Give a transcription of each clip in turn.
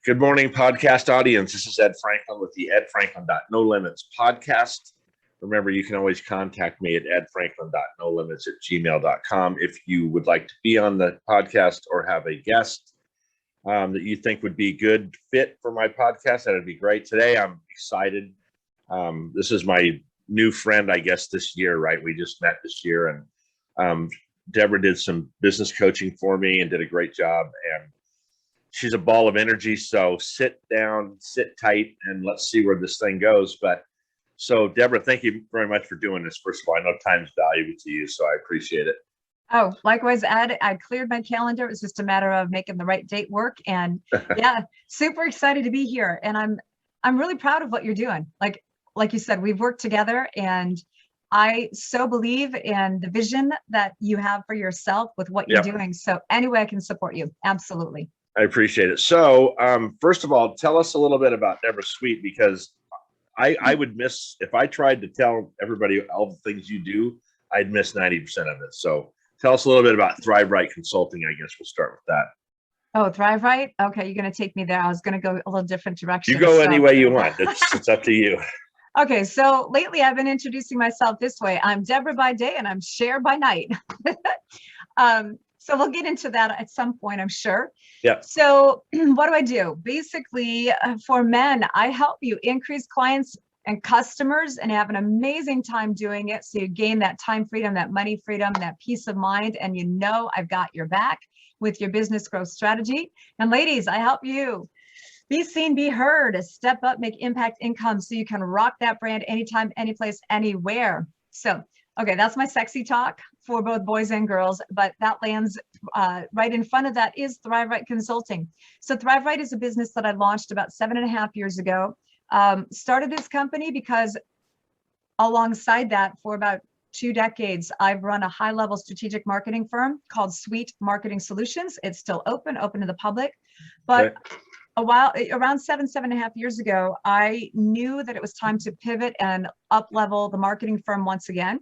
Good morning, podcast audience. This is Ed Franklin with the Ed Franklin No Limits podcast. Remember, you can always contact me at edfranklin.nolimits@gmail.com if you would like to be on the podcast or have a guest that you think would be good fit for my podcast. That'd be great. Today, I'm excited. This is my new friend, I guess, this year, right? We just met this year, and Deborah did some business coaching for me and did a great job. And she's a ball of energy. So sit down, sit tight, and let's see where this thing goes. But so, Deborah, thank you very much for doing this. First of all, I know time's valuable to you, so I appreciate it. Oh, likewise, Ed. I cleared my calendar. It was just a matter of making the right date work. And yeah, super excited to be here. And I'm really proud of what you're doing. Like you said, we've worked together, and I so believe in the vision that you have for yourself with what you're doing. So any way I can support you, absolutely. I appreciate it. So first of all, tell us a little bit about Debbra Sweet, because I would miss, if I tried to tell everybody all the things you do, I'd miss 90% of it. So tell us a little bit about Thrive Right Consulting. I guess we'll start with that. Oh, Thrive Right? Okay, you're going to take me there. I was going to go a little different direction. You go any way you want. It's up to you. Okay, so lately I've been introducing myself this way. I'm Deborah by day and I'm Cher by night. So we'll get into that at some point, I'm sure. Yeah. So what do? Basically, for men, I help you increase clients and customers and have an amazing time doing it. So you gain that time freedom, that money freedom, that peace of mind, and you know I've got your back with your business growth strategy. And ladies, I help you be seen, be heard, step up, make impact income so you can rock that brand anytime, anyplace, anywhere. So, okay, that's my sexy talk for both boys and girls, but that lands right in front of that is Thrive Right Consulting. So Thrive Right is a business that I launched about 7.5 years ago. Started this company because alongside that, for about 2 decades, I've run a high-level strategic marketing firm called Sweet Marketing Solutions. It's still open to the public, but around 7.5 years ago, I knew that it was time to pivot and up-level the marketing firm once again,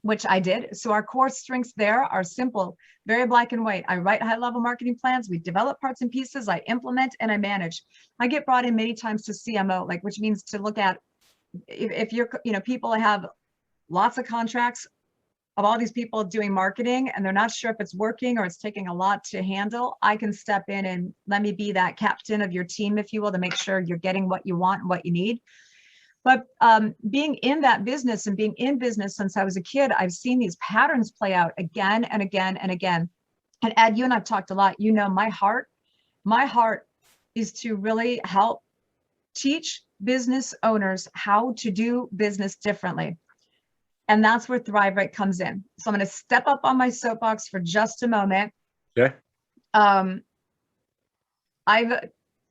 which I did. So our core strengths there are simple, very black and white. I write high-level marketing plans, we develop parts and pieces, I implement, and I manage. I get brought in many times to CMO, which means to look at if you're, people have lots of contracts of all these people doing marketing and they're not sure if it's working or it's taking a lot to handle. I can step in and let me be that captain of your team, if you will, to make sure you're getting what you want and what you need. But being in that business and being in business since I was a kid, I've seen these patterns play out again and again and again. And Ed, you and I've talked a lot. My heart is to really help teach business owners how to do business differently. And that's where Thrive Right comes in. So I'm going to step up on my soapbox for just a moment. Okay. I've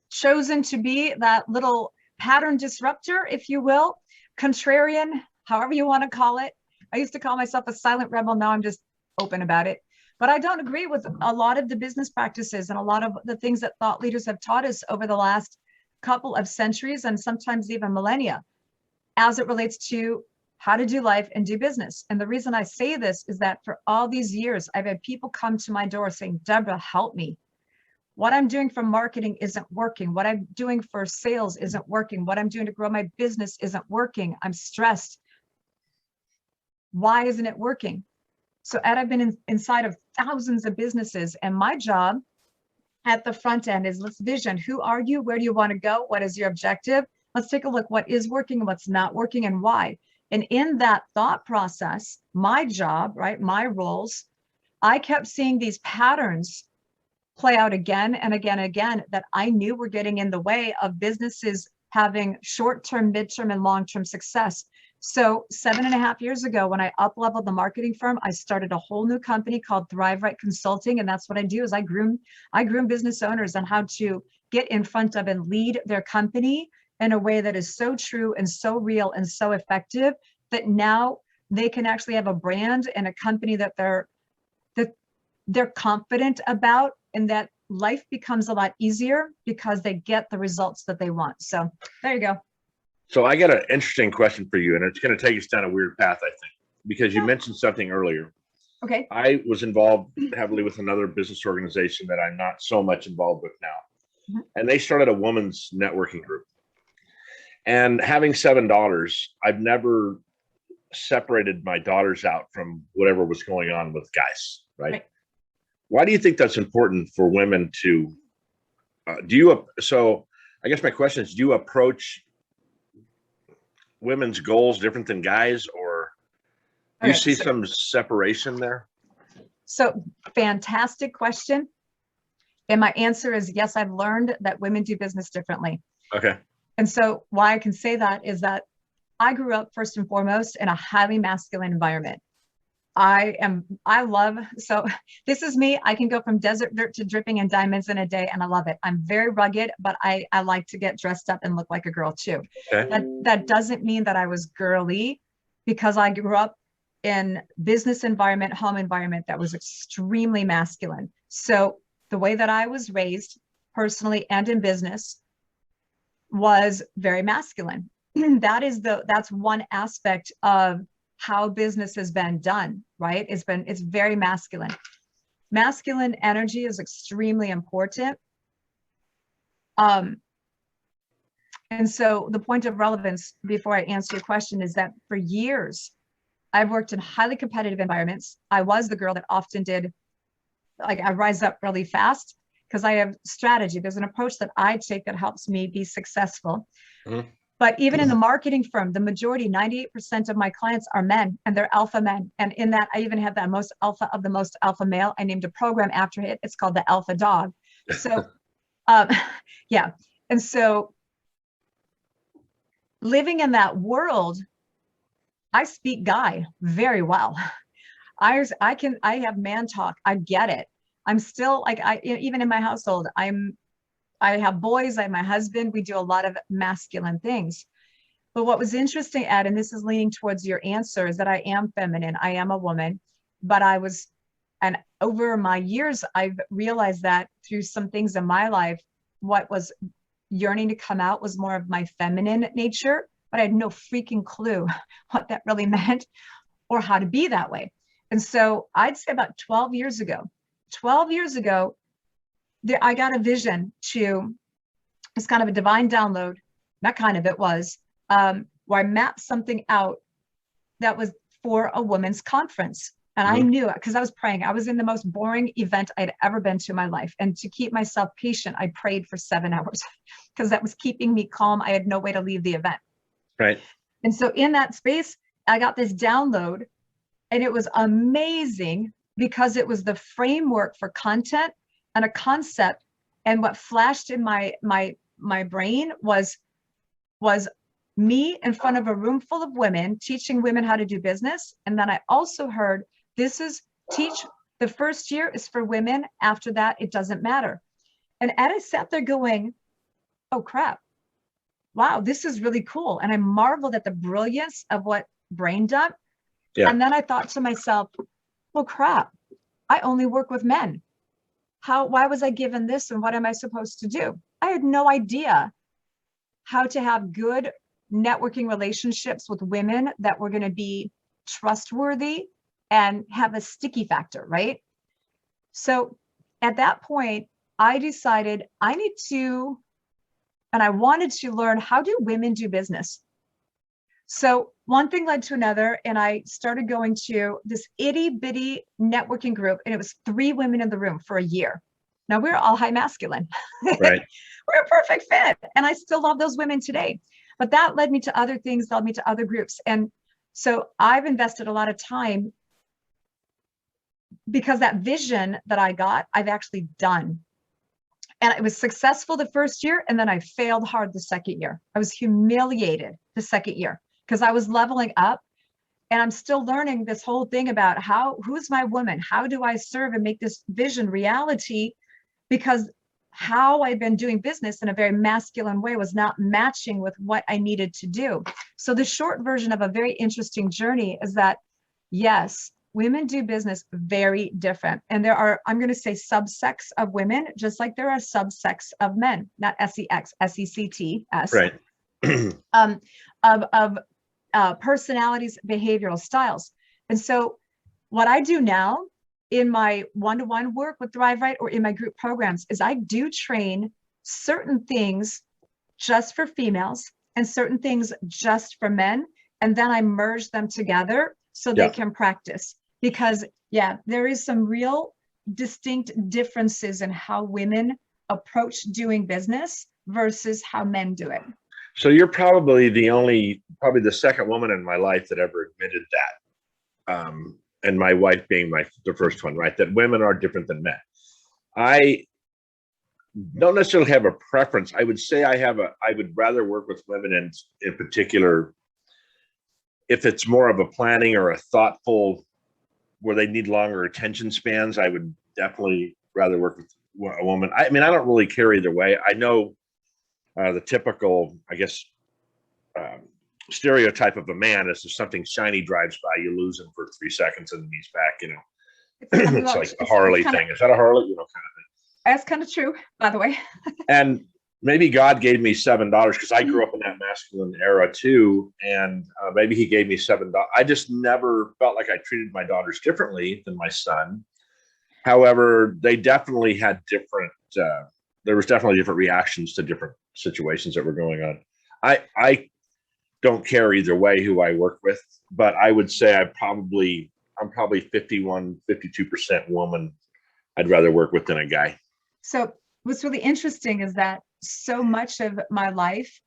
chosen to be that little pattern disruptor, if you will, contrarian, however you want to call it. I used to call myself a silent rebel. Now I'm just open about it. But I don't agree with a lot of the business practices and a lot of the things that thought leaders have taught us over the last couple of centuries and sometimes even millennia as it relates to how to do life and do business. And the reason I say this is that for all these years, I've had people come to my door saying, Deborah, help me. What I'm doing for marketing isn't working. What I'm doing for sales isn't working. What I'm doing to grow my business isn't working. I'm stressed. Why isn't it working? So Ed, I've been inside of thousands of businesses, and my job at the front end is let's vision. Who are you? Where do you want to go? What is your objective? Let's take a look what is working and what's not working and why. And in that thought process, my job, right, my roles, I kept seeing these patterns play out again and again and again that I knew were getting in the way of businesses having short-term, midterm, and long-term success. So 7.5 years ago, when I up-leveled the marketing firm, I started a whole new company called Thrive Right Consulting. And that's what I do is I groom business owners on how to get in front of and lead their company in a way that is so true and so real and so effective that now they can actually have a brand and a company that they're confident about, and that life becomes a lot easier because they get the results that they want. So there you go. So I got an interesting question for you, and it's going to take us down a weird path, I think, because you mentioned something earlier. Okay. I was involved heavily with another business organization that I'm not so much involved with now. Mhm. and they started a women's networking group. And having 7 daughters, I've never separated my daughters out from whatever was going on with guys, right? Right. Why do you think that's important for women to so I guess my question is, do you approach women's goals different than guys, or do you Okay, see some separation there? so fantastic question. And my answer is yes, I've learned that women do business differently. Okay. And so why I can say that is that I grew up first and foremost in a highly masculine environment. So this is me. I can go from desert dirt to dripping in diamonds in a day, and I love it. I'm very rugged, but I like to get dressed up and look like a girl too. Okay. That doesn't mean that I was girly, because I grew up in business environment, home environment that was extremely masculine. So the way that I was raised personally and in business was very masculine. That's one aspect of how business has been done, right? It's very masculine. Masculine energy is extremely important. And so the point of relevance, before I answer your question, is that for years, I've worked in highly competitive environments. I was the girl that often did, like, I rise up really fast because I have strategy. There's an approach that I take that helps me be successful. Mm-hmm. But even in the marketing firm, the majority, 98% of my clients are men, and they're alpha men. And in that, I even have that most alpha of the most alpha male. I named a program after it. It's called the Alpha Dog. So, yeah. And so living in that world, I speak guy very well. I have man talk. I get it. I'm still like, even in my household, I have boys, I have my husband, we do a lot of masculine things. But what was interesting, Ed, and this is leaning towards your answer, is that I am feminine. I am a woman, but and over my years, I've realized that through some things in my life, what was yearning to come out was more of my feminine nature, but I had no freaking clue what that really meant or how to be that way. And so I'd say about 12 years ago, I got a vision to, it's kind of a divine download, it was, where I mapped something out that was for a women's conference. And I knew it because I was praying. I was in the most boring event I'd ever been to in my life. And to keep myself patient, I prayed for 7 hours because that was keeping me calm. I had no way to leave the event. Right. And so in that space, I got this download, and it was amazing because it was the framework for content and a concept. And what flashed in my brain was me in front of a room full of women teaching women how to do business. And then I also heard, the first year is for women. After that, it doesn't matter. And I sat there going, oh crap, wow, this is really cool. And I marveled at the brilliance of what brain dump. Yeah. And then I thought to myself, well, crap, I only work with men. Why was I given this, and what am I supposed to do? I had no idea how to have good networking relationships with women that were going to be trustworthy and have a sticky factor, right? So at that point, I decided I wanted to learn, how do women do business? So one thing led to another, and I started going to this itty bitty networking group, and it was 3 women in the room for a year. Now we're all high masculine. Right. We're a perfect fit. And I still love those women today. But that led me to other things, led me to other groups. And so I've invested a lot of time because that vision that I got, I've actually done. And it was successful the first year, and then I failed hard the second year. I was humiliated the second year because I was leveling up, and I'm still learning this whole thing about who's my woman? How do I serve and make this vision reality? Because how I've been doing business in a very masculine way was not matching with what I needed to do. So the short version of a very interesting journey is that, yes, women do business very different. And there are, I'm going to say, subsects of women, just like there are subsects of men, not S-E-X, S-E-C-T-S. Right. of personalities, behavioral styles. And so what I do now in my one-to-one work with Thrive Right, or in my group programs, is I do train certain things just for females and certain things just for men. And then I merge them together so they can practice. Because yeah, there is some real distinct differences in how women approach doing business versus how men do it. So you're probably probably the second woman in my life that ever admitted that. And my wife being the first one, right? That women are different than men. I don't necessarily have a preference. I would say I would rather work with women in particular if it's more of a planning or a thoughtful where they need longer attention spans. I would definitely rather work with a woman. I mean, I don't really care either way. I know the typical, I guess, stereotype of a man is if something shiny drives by, you lose him for 3 seconds and then he's back, you know. It's like a Harley thing. Is that a Harley? You know, kind of thing. That's kind of true, by the way. And maybe God gave me $7 because I grew up in that masculine era too. And maybe he gave me $7. I just never felt like I treated my daughters differently than my son. However, they definitely had different, there was definitely different reactions to different situations that were going on. I don't care either way who I work with, but I would say I'm probably 51, 52% woman I'd rather work with than a guy. So what's really interesting is that so much of my life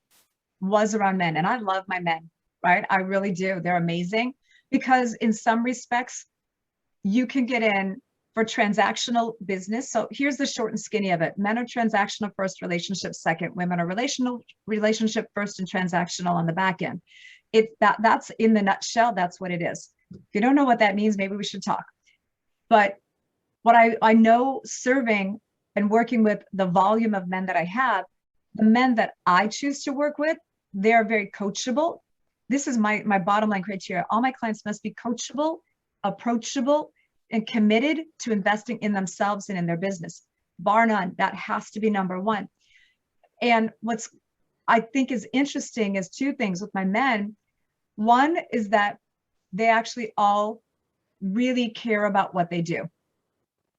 was around men, and I love my men, right? I really do. They're amazing because in some respects, you can get in for transactional business. So here's the short and skinny of it. Men are transactional first, relationship second. Women are relationship first and transactional on the back end. That's in the nutshell, that's what it is. If you don't know what that means, maybe we should talk. But what I know serving and working with the volume of men that I have, the men that I choose to work with, they're very coachable. This is my bottom line criteria. All my clients must be coachable, approachable, and committed to investing in themselves and in their business. Bar none, that has to be number one. And what's I think is interesting is two things with my men. One is that they actually all really care about what they do.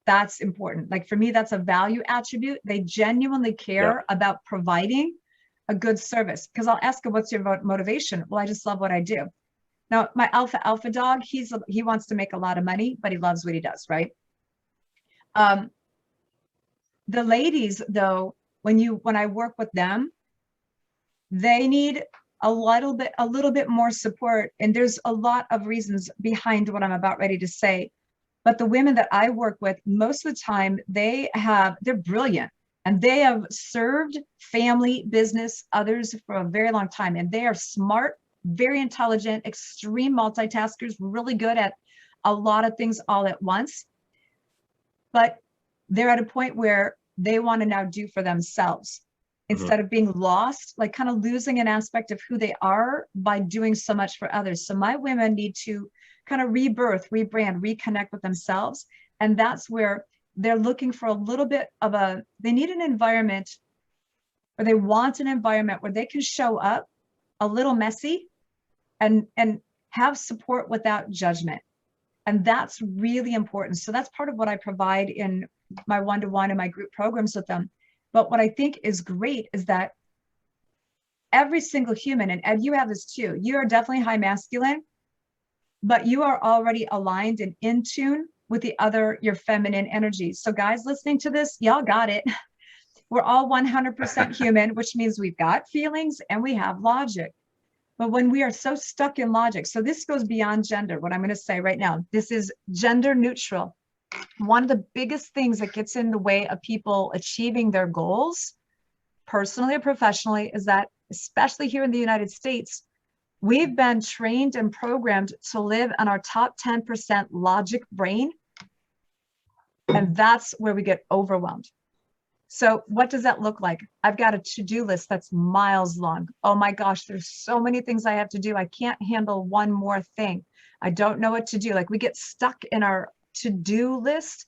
That's important. Like for me, that's a value attribute. They genuinely care about providing a good service. Because I'll ask them, what's your motivation? Well, I just love what I do. Now, my alpha dog, he wants to make a lot of money, but he loves what he does, right? The ladies, though, when I work with them, they need a little bit more support. And there's a lot of reasons behind what I'm about ready to say. But the women that I work with, most of the time, they're brilliant. And they have served family, business, others for a very long time. And they are smart, very intelligent, extreme multitaskers, really good at a lot of things all at once. But they're at a point where they want to now do for themselves instead of being lost, like kind of losing an aspect of who they are by doing so much for others. So my women need to kind of rebirth, rebrand, reconnect with themselves. And that's where they're looking for a little bit of they need an environment, or they want an environment where they can show up a little messy and have support without judgment. And that's really important. So that's part of what I provide in my one-to-one and my group programs with them. But what I think is great is that every single human, and Ed, you have this too, you are definitely high masculine, but you are already aligned and in tune with your feminine energy. So guys listening to this, y'all got it. We're all 100% human, which means we've got feelings and we have logic. But when we are so stuck in logic, so this goes beyond gender, what I'm going to say right now, this is gender neutral. One of the biggest things that gets in the way of people achieving their goals, personally or professionally, is that, especially here in the United States, we've been trained and programmed to live on our top 10% logic brain. And that's where we get overwhelmed. So what does that look like? I've got a to-do list that's miles long. Oh my gosh, there's so many things I have to do. I can't handle one more thing. I don't know what to do. Like we get stuck in our to-do list.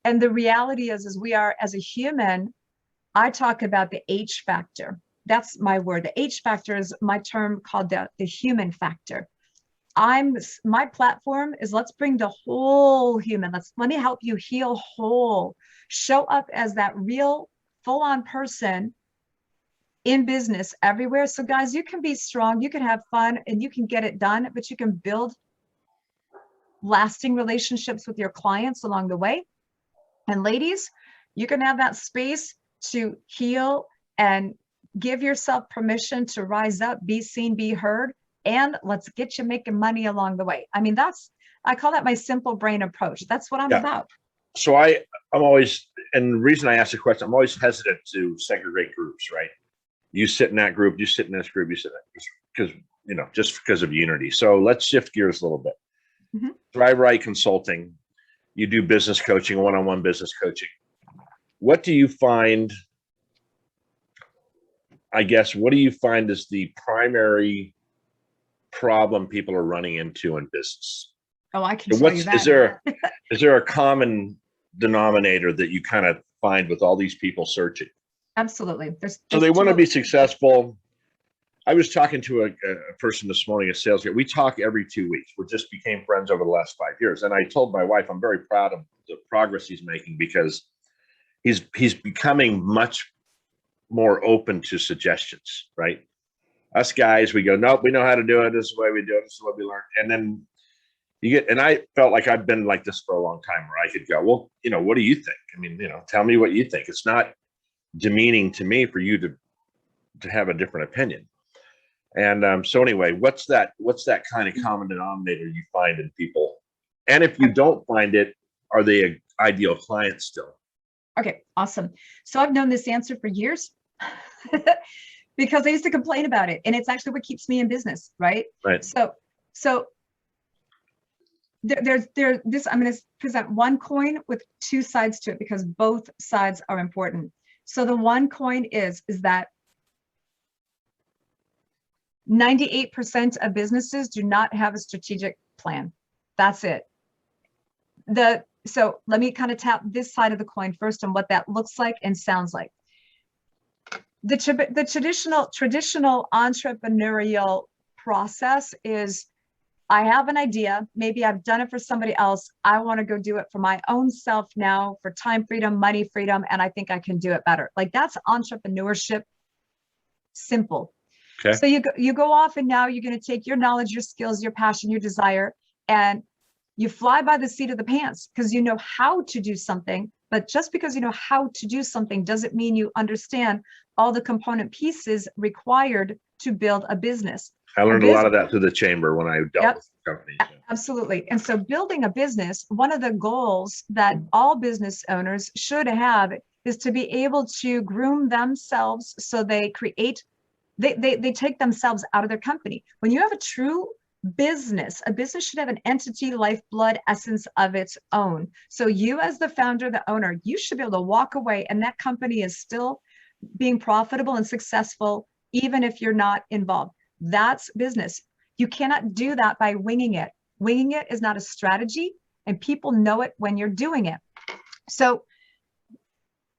And the reality is we are, as a human, I talk about the H factor. That's my word. The H factor is my term called the human factor. My platform is let's bring the whole human. Let me help you heal whole. Show up as that real full-on person in business everywhere. So guys, you can be strong, you can have fun, and you can get it done, but you can build lasting relationships with your clients along the way. And ladies, you can have that space to heal and give yourself permission to rise up, be seen, be heard, and let's get you making money along the way. I mean, I call that my simple brain approach. That's what I'm about. So I'm always, and the reason I ask the question, I'm always hesitant to segregate groups, right? You sit in that group, you sit in this group, you sit in that, because, you know, just because of unity. So let's shift gears a little bit. Thrive Right Consulting, you do business coaching, one-on-one business coaching. What do you find, I guess, what do you find is the primary problem people are running into in business? Oh, I can tell you that. Is there a common denominator that you kind of find with all these people searching? Absolutely. So they want to be successful. I was talking to a person this morning, a sales guy. We talk every 2 weeks. We just became friends over the last 5 years. And I told my wife, I'm very proud of the progress he's making, because he's becoming much more open to suggestions, right? Us guys, we go, nope, we know how to do it. This is the way we do it. This is what we learned. And then and I felt like I've been like this for a long time, where I could go, well, you know, what do you think? I mean, you know, tell me what you think. It's not demeaning to me for you to have a different opinion. And so anyway, what's that kind of common denominator you find in people? And if you don't find it, are they an ideal client still? Okay, awesome. So I've known this answer for years because I used to complain about it, and it's actually what keeps me in business, right? Right. So there's this. I'm going to present one coin with two sides to it, because both sides are important. So the one coin is that 98% of businesses do not have a strategic plan. That's it. So let me kind of tap this side of the coin first and what that looks like and sounds like. The traditional entrepreneurial process is, I have an idea, maybe I've done it for somebody else, I want to go do it for my own self now, for time freedom, money freedom, and I think I can do it better. Like, that's entrepreneurship, simple. Okay. So you go off, and now you're going to take your knowledge, your skills, your passion, your desire, and you fly by the seat of the pants, because you know how to do something. But just because you know how to do something doesn't mean you understand all the component pieces required to build a business. I learned a lot of that through the chamber when I dealt with companies. Yeah. Absolutely. And so building a business, one of the goals that all business owners should have is to be able to groom themselves so they create, they take themselves out of their company. When you have a true business, a business should have an entity, lifeblood, essence of its own. So you, as the founder, the owner, you should be able to walk away and that company is still being profitable and successful, even if you're not involved. That's business. You cannot do that by winging it. Winging it is not a strategy, and people know it when you're doing it. So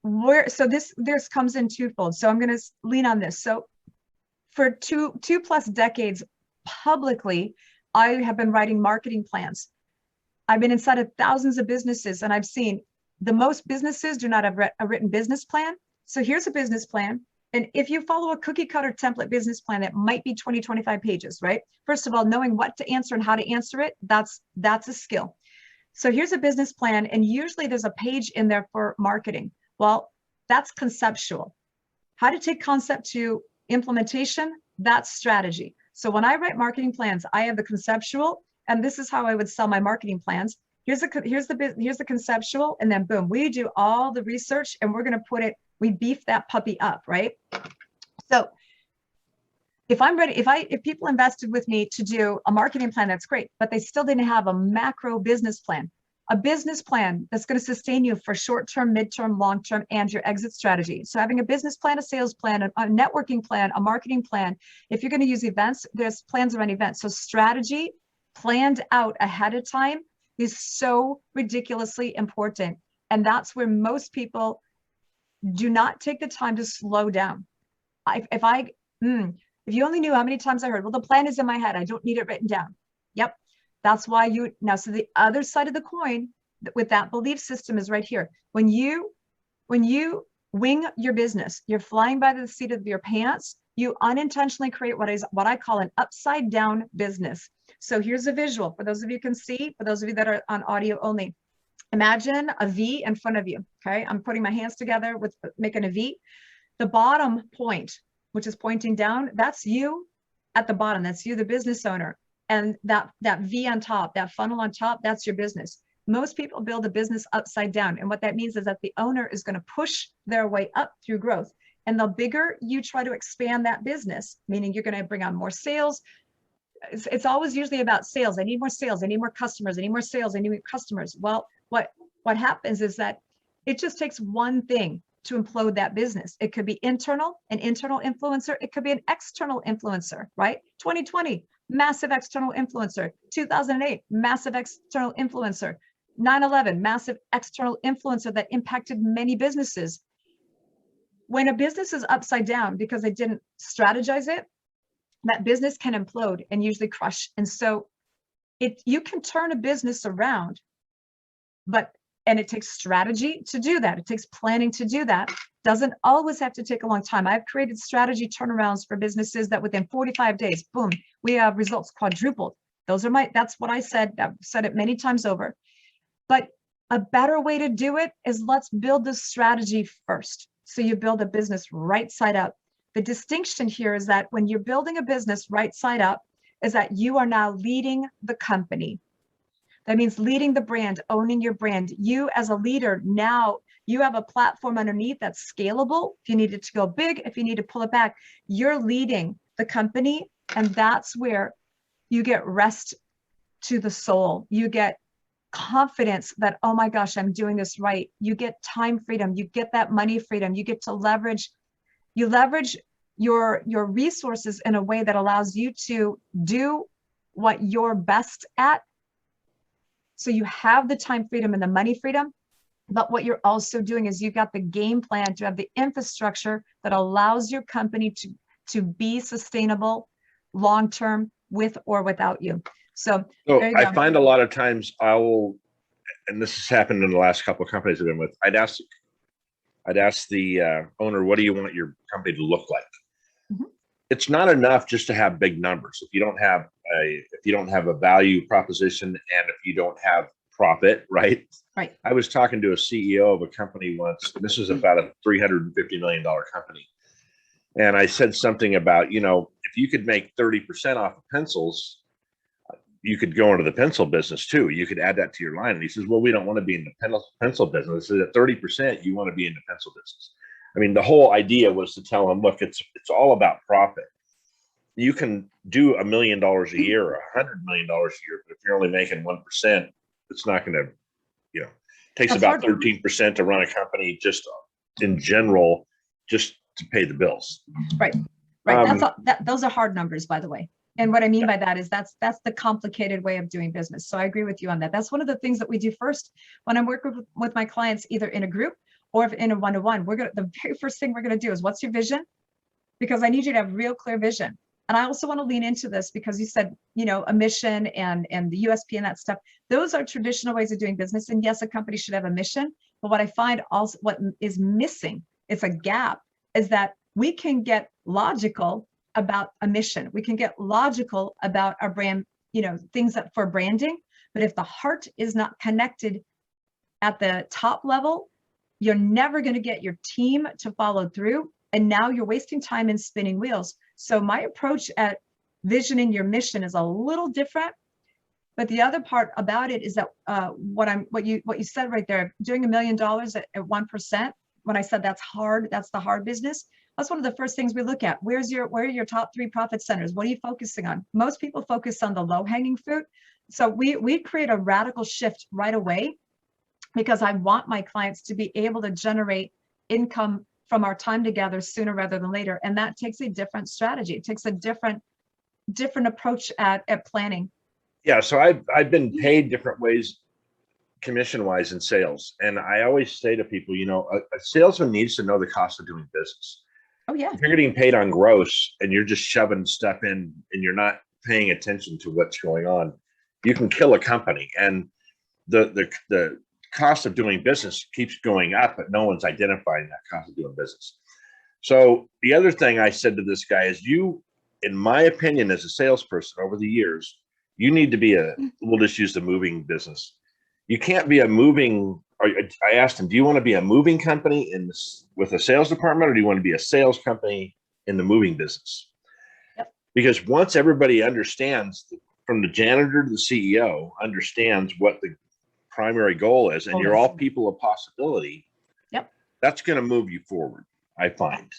this comes in twofold. So I'm going to lean on this. So for two plus decades publicly, I have been writing marketing plans. I've been inside of thousands of businesses, and I've seen the most businesses do not have a written business plan. So here's a business plan. And if you follow a cookie cutter template business plan, that might be 20, 25 pages, right? First of all, knowing what to answer and how to answer it, that's a skill. So here's a business plan, and usually there's a page in there for marketing. Well, that's conceptual. How to take concept to implementation, that's strategy. So when I write marketing plans, I have the conceptual, and this is how I would sell my marketing plans. Here's the conceptual, and then boom, we do all the research, and we're going to put it, we beef that puppy up, right? So if I'm ready, if people invested with me to do a marketing plan, that's great, but they still didn't have a macro business plan, a business plan that's going to sustain you for short-term, mid-term, long-term, and your exit strategy. So having a business plan, a sales plan, a networking plan, a marketing plan. If you're going to use events, there's plans around events. So strategy planned out ahead of time is so ridiculously important. And that's where most people do not take the time to slow down. If you only knew how many times I heard, well, the plan is in my head, I don't need it written down. Yep. That's why so the other side of the coin with that belief system is right here. When you wing your business. You're flying by the seat of your pants. You unintentionally create what I call an upside down business. So here's a visual for those of you who can see, for those of you that are on audio only. Imagine a V in front of you. Okay. I'm putting my hands together with making a V. The bottom point, which is pointing down, that's you at the bottom. That's you, the business owner. And that V on top, that funnel on top, that's your business. Most people build a business upside down. And what that means is that the owner is going to push their way up through growth. And the bigger you try to expand that business, meaning you're going to bring on more sales. It's always usually about sales. I need more sales. I need more customers. I need more sales. I need more customers. Well, what happens is that it just takes one thing to implode that business. It could be an internal influencer. It could be an external influencer, right? 2020, massive external influencer. 2008, massive external influencer. 9/11, massive external influencer that impacted many businesses. When a business is upside down because they didn't strategize it, that business can implode and usually crush. And so you can turn a business around, and it takes strategy to do that. It takes planning to do that. Doesn't always have to take a long time. I've created strategy turnarounds for businesses that within 45 days, boom, we have results quadrupled. That's what I said. I've said it many times over. But a better way to do it is let's build the strategy first. So you build a business right side up. The distinction here is that when you're building a business right side up, is that you are now leading the company. That means leading the brand, owning your brand. You as a leader, now you have a platform underneath that's scalable. If you need it to go big, if you need to pull it back, you're leading the company. And that's where you get rest to the soul. You get confidence that, oh my gosh, I'm doing this right. You get time freedom. You get that money freedom. You get to leverage your resources in a way that allows you to do what you're best at. So you have the time freedom and the money freedom, but what you're also doing is you've got the game plan to have the infrastructure that allows your company to be sustainable long-term with or without you. So I find a lot of times and this has happened in the last couple of companies I've been with, I'd ask the owner, what do you want your company to look like? Mm-hmm. It's not enough just to have big numbers. If you don't have a value proposition and if you don't have profit, right? Right. I was talking to a CEO of a company once, and this was about a $350 million company. And I said something about, if you could make 30% off of pencils, you could go into the pencil business too. You could add that to your line. And he says, well, we don't want to be in the pencil business. So at 30%, you want to be in the pencil business. I mean, the whole idea was to tell him, look, it's all about profit. You can do $1 million a year or $100 million a year, but if you're only making 1%, it's not going to, it takes That's about hard. 13% to run a company just in general, just to pay the bills. Right. Those are hard numbers, by the way. And what I mean by that is that's the complicated way of doing business. So I agree with you on that. That's one of the things that we do first when I'm working with my clients, either in a group or in a one-to-one. The very first thing we're going to do is, what's your vision? Because I need you to have real clear vision. And I also want to lean into this because you said, a mission and the USP and that stuff. Those are traditional ways of doing business. And yes, a company should have a mission. But what I find also what is missing, it's a gap, is that we can get logical about a mission. We can get logical about our brand, things that for branding. But if the heart is not connected at the top level, you're never going to get your team to follow through. And now you're wasting time in spinning wheels. So my approach at visioning your mission is a little different. But the other part about it is that what you said right there, doing $1 million at 1%. When I said that's hard, that's the hard business. That's one of the first things we look at. Where are your top 3 profit centers? What are you focusing on? Most people focus on the low hanging fruit. So we create a radical shift right away because I want my clients to be able to generate income from our time together sooner rather than later. And that takes a different strategy. It takes a different approach at planning. Yeah. So I've been paid different ways, commission wise in sales. And I always say to people, a salesman needs to know the cost of doing business. Oh yeah. If you're getting paid on gross and you're just shoving stuff in and you're not paying attention to what's going on, you can kill a company. And the cost of doing business keeps going up, but no one's identifying that cost of doing business. So the other thing I said to this guy is, you, in my opinion, as a salesperson over the years, you need to be we'll just use the moving business. You can't be a moving, I asked him, do you want to be a moving company with a sales department, or do you want to be a sales company in the moving business? Yep. Because once everybody understands, from the janitor to the CEO, understands what the primary goal is, and you're all people of possibility, yep, that's going to move you forward, I find.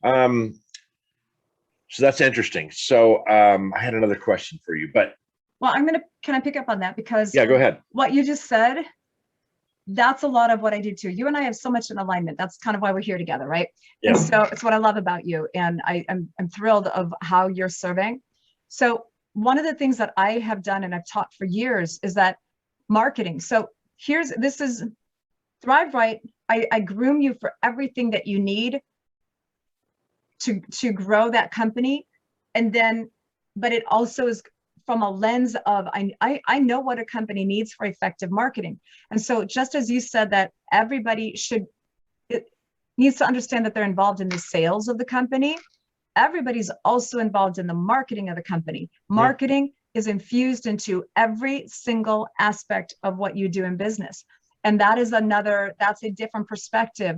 So that's interesting. So I had another question for you, but well, can I pick up on that? Because yeah, go ahead. What you just said, that's a lot of what I do too. You and I have so much in alignment. That's kind of why we're here together, right? Yeah. And so it's what I love about you, and I'm thrilled of how you're serving. So one of the things that I have done and I've taught for years is that marketing. So this is Thrive Right. I groom you for everything that you need to grow that company. And then, but it also is from a lens of, I know what a company needs for effective marketing. And so just as you said that everybody needs to understand that they're involved in the sales of the company, everybody's also involved in the marketing of the company. Marketing is infused into every single aspect of what you do in business. And that's a different perspective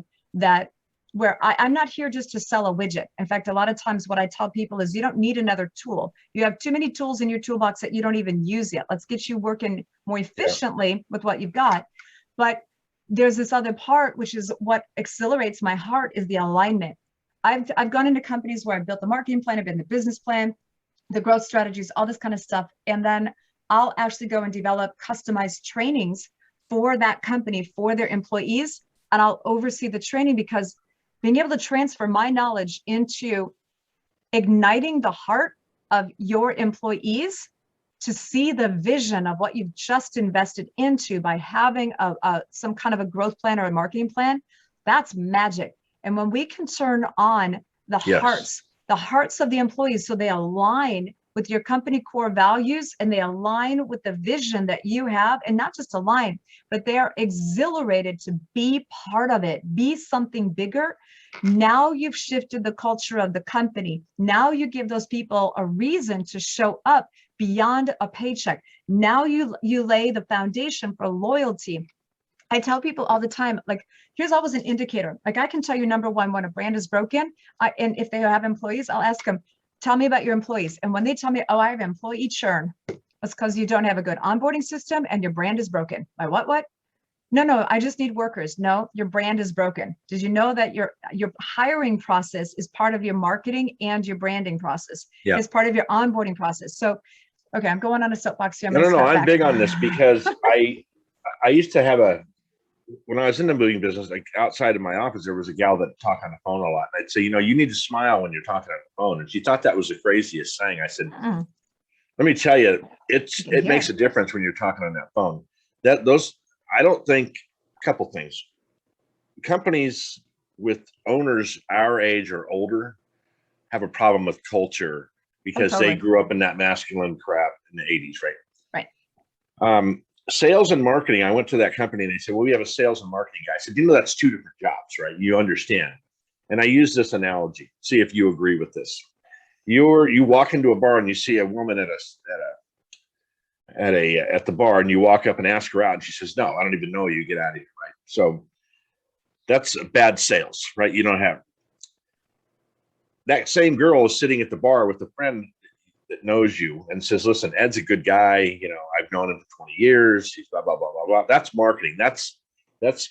where I'm not here just to sell a widget. In fact, a lot of times what I tell people is, you don't need another tool. You have too many tools in your toolbox that you don't even use yet. Let's get you working more efficiently with what you've got. But there's this other part, which is what accelerates my heart, is the alignment. I've gone into companies where I've built the marketing plan, I've been the business plan, the growth strategies, all this kind of stuff. And then I'll actually go and develop customized trainings for that company, for their employees. And I'll oversee the training, because being able to transfer my knowledge into igniting the heart of your employees to see the vision of what you've just invested into by having some kind of a growth plan or a marketing plan, that's magic. And when we can turn on the hearts of the employees, so they align with your company core values and they align with the vision that you have, and not just align, but they are exhilarated to be part of it, be something bigger. Now you've shifted the culture of the company. Now you give those people a reason to show up beyond a paycheck. Now you lay the foundation for loyalty. I tell people all the time, like, here's always an indicator. Like, I can tell you, number one, when a brand is broken, and if they have employees, I'll ask them, tell me about your employees. And when they tell me, oh, I have employee churn, that's because you don't have a good onboarding system and your brand is broken. By what? No, I just need workers. No, your brand is broken. Did you know that your hiring process is part of your marketing and your branding process? Yeah. It's part of your onboarding process. So, okay, I'm going on a soapbox here. No, I'm big on this, because I used to when I was in the moving business, like outside of my office, there was a gal that talked on the phone a lot. And I'd say, you need to smile when you're talking on the phone. And she thought that was the craziest thing. I said, let me tell you, it makes a difference when you're talking on that phone. I don't think, a couple things. Companies with owners our age or older have a problem with culture, because they grew up in that masculine crap in the 80s, right? Right. Sales and marketing, I went to that company and they said, well, we have a sales and marketing guy. I said, that's two different jobs, right? You understand. And I use this analogy. See if you agree with this. You walk into a bar and you see a woman at the bar, and you walk up and ask her out, and she says, no, I don't even know you, get out of here, right? So that's bad sales, right? You don't have. That same girl is sitting at the bar with a friend that knows you and says, listen, Ed's a good guy. I've known him for 20 years. He's blah, blah, blah, blah, blah. That's marketing. That's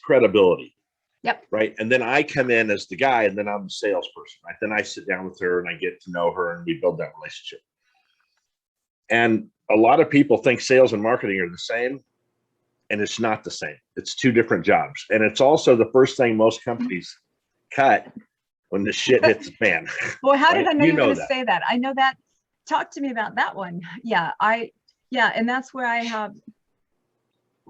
credibility. Yep. Right. And then I come in as the guy, and then I'm the salesperson. Right. Then I sit down with her and I get to know her, and we build that relationship. And a lot of people think sales and marketing are the same, and it's not the same. It's two different jobs. And it's also the first thing most companies cut when the shit hits the fan. Well, how did I know you were going to say that? I know that. Talk to me about that one. Yeah. And that's where I have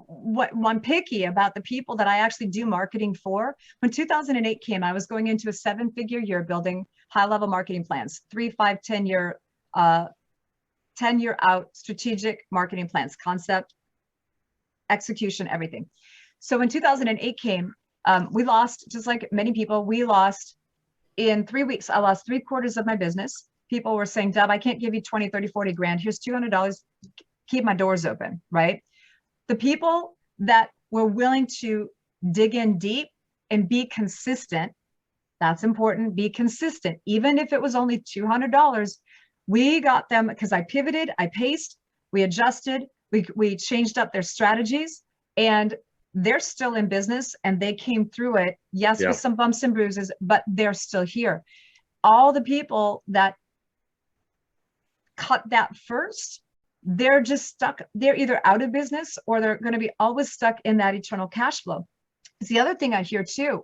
I'm picky about the people that I actually do marketing for. When 2008 came, I was going into a 7-figure year building high-level marketing plans, 3, 5, 10-year, 10-year out strategic marketing plans, concept, execution, everything. So when 2008 came, we lost, just like many people, we lost in 3 weeks. I lost 3/4 of my business. People were saying, Deb, I can't give you 20, 30, 40 grand. Here's $200. Keep my doors open, right? The people that were willing to dig in deep and be consistent, that's important, be consistent. Even if it was only $200, we got them because I pivoted, I paced, we adjusted, we changed up their strategies, and they're still in business and they came through it. Yes, with some bumps and bruises, but they're still here. All the people that cut that first, they're just stuck. They're either out of business or they're going to be always stuck in that eternal cash flow. It's the other thing I hear too,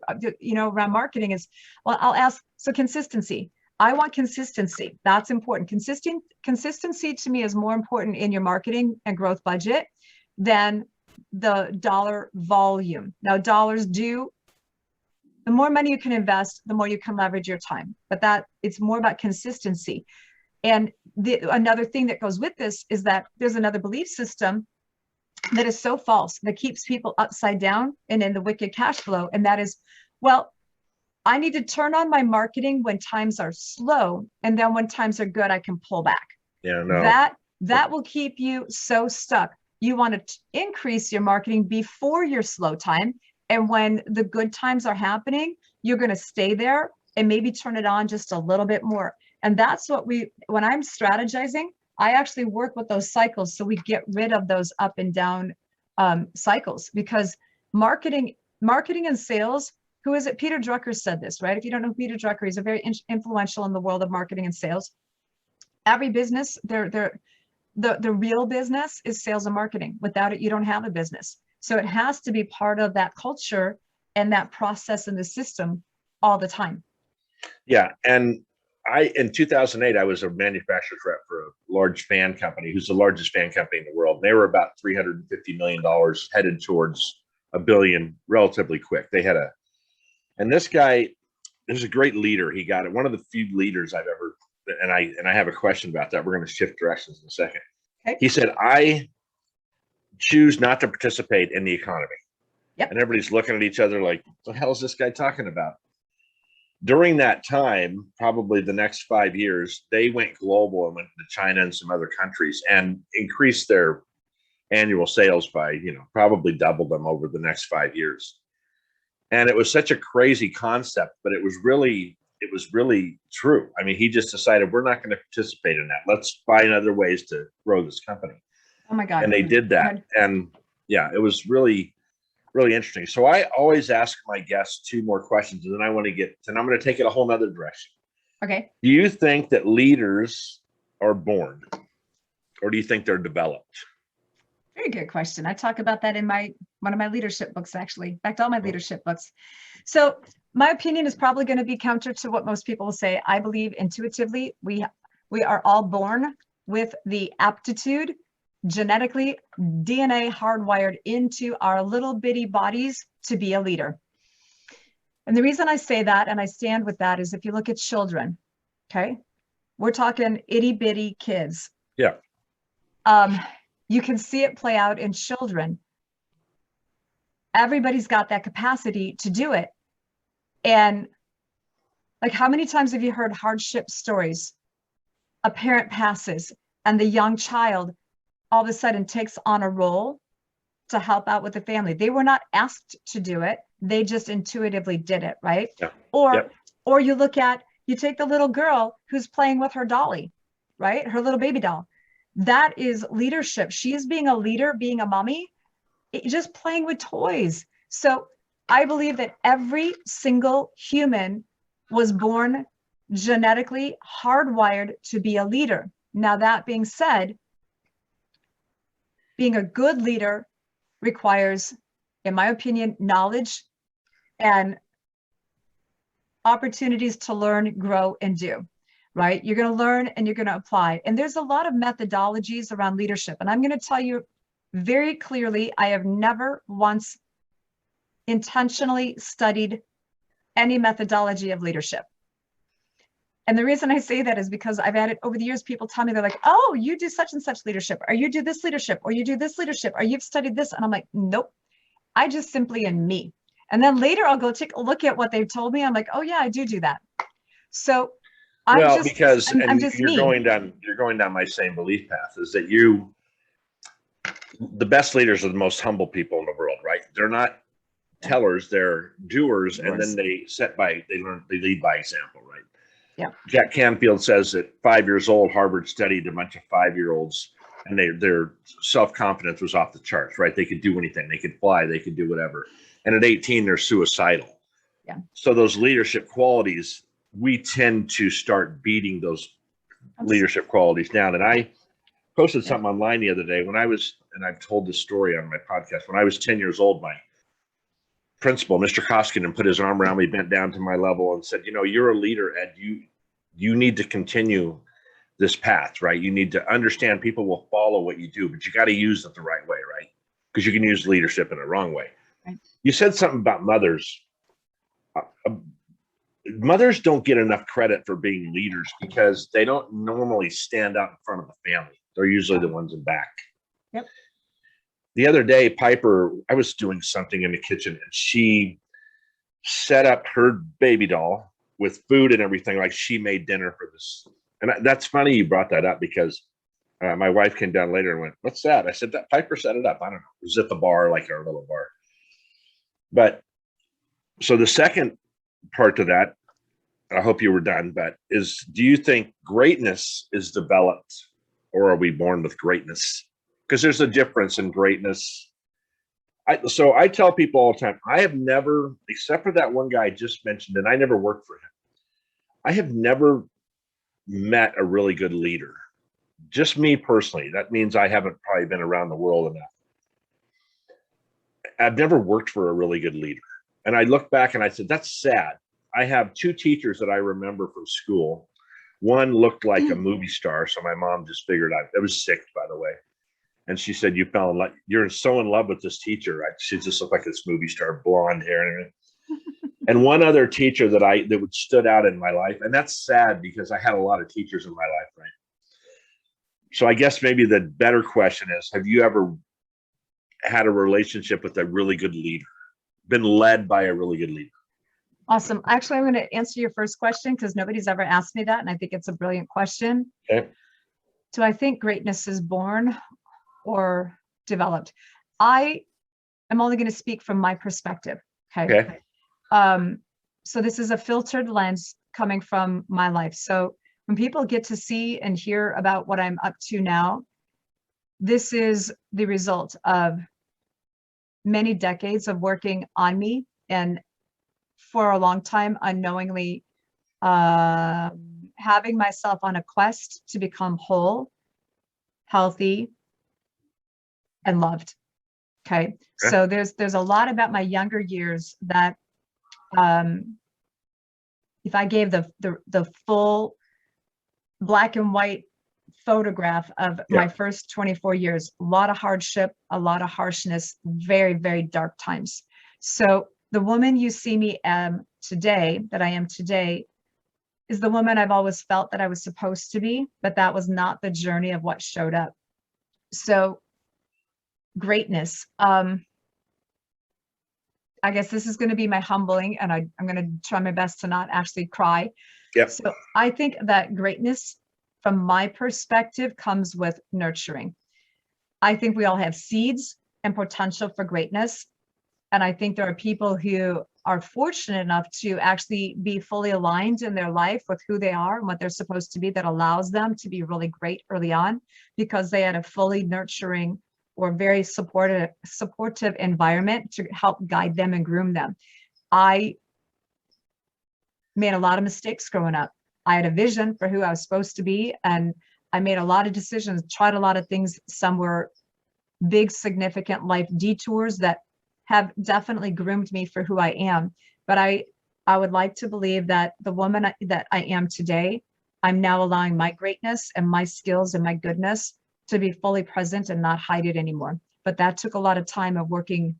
around marketing is, well, I'll ask, so consistency. I want consistency. That's important. Consistency to me is more important in your marketing and growth budget than the dollar volume. Now, dollars the more money you can invest, the more you can leverage your time, but it's more about consistency. And another thing that goes with this is that there's another belief system that is so false, that keeps people upside down and in the wicked cash flow. And that is, well, I need to turn on my marketing when times are slow. And then when times are good, I can pull back. Yeah, no. That will keep you so stuck. You want to increase your marketing before your slow time. And when the good times are happening, you're going to stay there and maybe turn it on just a little bit more. And that's what when I'm strategizing, I actually work with those cycles. So we get rid of those up and down cycles, because marketing and sales, who is it? Peter Drucker said this, right? If you don't know Peter Drucker, he's a very influential in the world of marketing and sales. Every business, the real business is sales and marketing. Without it, you don't have a business. So it has to be part of that culture and that process in the system all the time. Yeah. And in 2008, I was a manufacturer's rep for a large fan company, who's the largest fan company in the world. They were about $350 million, headed towards $1 billion relatively quick. And this guy is a great leader. He got it. One of the few leaders I've ever, and I have a question about that. We're going to shift directions in a second. Okay. He said, I choose not to participate in the economy. Yep. And everybody's looking at each other like, what the hell is this guy talking about? During that time, probably the next 5 years, they went global and went to China and some other countries and increased their annual sales by, probably doubled them over the next 5 years. And it was such a crazy concept, but it was really true. I mean, he just decided, we're not going to participate in that. Let's find other ways to grow this company. Oh my God. And they did that. And yeah, it was really interesting. So I always ask my guests 2 more questions, and then I'm going to take it a whole nother direction. Okay. Do you think that leaders are born, or do you think they're developed? Very good question. I talk about that in one of my leadership books, actually. In fact, all my leadership books. So my opinion is probably going to be counter to what most people will say. I believe intuitively we are all born with the aptitude, genetically, DNA hardwired into our little bitty bodies to be a leader. And the reason I say that, and I stand with that, is if you look at children, okay, we're talking itty bitty kids. Yeah. You can see it play out in children. Everybody's got that capacity to do it. And like, how many times have you heard hardship stories? A parent passes and the young child all of a sudden takes on a role to help out with the family. They were not asked to do it. They just intuitively did it, right? Yeah. Or you take the little girl who's playing with her dolly, right? Her little baby doll. That is leadership. She is being a leader, being a mommy, just playing with toys. So I believe that every single human was born genetically hardwired to be a leader. Now, that being said, being a good leader requires, in my opinion, knowledge and opportunities to learn, grow, and do, right? You're going to learn and you're going to apply. And there's a lot of methodologies around leadership. And I'm going to tell you very clearly, I have never once intentionally studied any methodology of leadership. And the reason I say that is because I've had it over the years. People tell me, they're like, oh, you do such and such leadership, or you do this leadership, or you do this leadership, or you've studied this. And I'm like, nope. I just simply am me. And then later I'll go take a look at what they've told me. I'm like, oh yeah, I do that. So Well, because I'm and just you're me. going down my same belief path, is that the best leaders are the most humble people in the world, right? They're not tellers, they're doers, and then they lead by example, right? Yeah. Jack Canfield says at 5 years old, Harvard studied a bunch of 5-year-olds, and their self-confidence was off the charts, right? They could do anything, they could fly, they could do whatever. And at 18, they're suicidal. Yeah. So those leadership qualities, we tend to start beating those leadership qualities down. And I posted something online the other day and I've told this story on my podcast. When I was 10 years old, my principal, Mr. Koskinen, put his arm around me, bent down to my level and said, you're a leader, Ed. You need to continue this path, right? You need to understand people will follow what you do, but you got to use it the right way, right? Because you can use leadership in a wrong way. Right. You said something about mothers. Mothers don't get enough credit for being leaders because they don't normally stand out in front of the family. They're usually the ones in back. Yep. The other day, Piper, I was doing something in the kitchen and she set up her baby doll with food and everything, like she made dinner for this. And that's funny you brought that up because my wife came down later and went, "What's that?" I said, "That Piper set it up. I don't know. It was at the bar, like our little bar." But so the second part to that, I hope you were done, but do you think greatness is developed or are we born with greatness? Because there's a difference in greatness. So I tell people all the time, I have never, except for that one guy I just mentioned, and I never worked for him, I have never met a really good leader. Just me personally. That means I haven't probably been around the world enough. I've never worked for a really good leader. And I look back and I said, that's sad. I have 2 teachers that I remember from school. One looked like a movie star. So my mom just figured I was sick, by the way. And she said, you fell in love. You're so in love with this teacher. Right? She just looked like this movie star, blonde hair and everything. And one other teacher that stood out in my life. And that's sad because I had a lot of teachers in my life, right? So I guess maybe the better question is, have you ever had a relationship with a really good leader, been led by a really good leader? Awesome. Actually, I'm going to answer your first question because nobody's ever asked me that. And I think it's a brilliant question. Okay. Do I think greatness is born or developed? I am only going to speak from my perspective. Okay. So this is a filtered lens coming from my life. So when people get to see and hear about what I'm up to now, this is the result of many decades of working on me and for a long time unknowingly having myself on a quest to become whole, healthy, and loved. Okay. So there's a lot about my younger years that if I gave the full black and white photograph of my first 24 years, a lot of hardship, a lot of harshness, very, very dark times. So the woman you see me today, that I am today, is the woman I've always felt that I was supposed to be, but that was not the journey of what showed up. So greatness. I guess this is going to be my humbling, and I'm going to try my best to not actually cry. Yep. So I think that greatness, from my perspective, comes with nurturing. I think we all have seeds and potential for greatness. And I think there are people who are fortunate enough to actually be fully aligned in their life with who they are and what they're supposed to be, that allows them to be really great early on because they had a fully nurturing or very supportive environment to help guide them and groom them. I made a lot of mistakes growing up. I had a vision for who I was supposed to be, and I made a lot of decisions, tried a lot of things. Some were big, significant life detours that have definitely groomed me for who I am. But I would like to believe that the woman that I am today, I'm now allowing my greatness and my skills and my goodness to be fully present and not hide it anymore. But that took a lot of time of working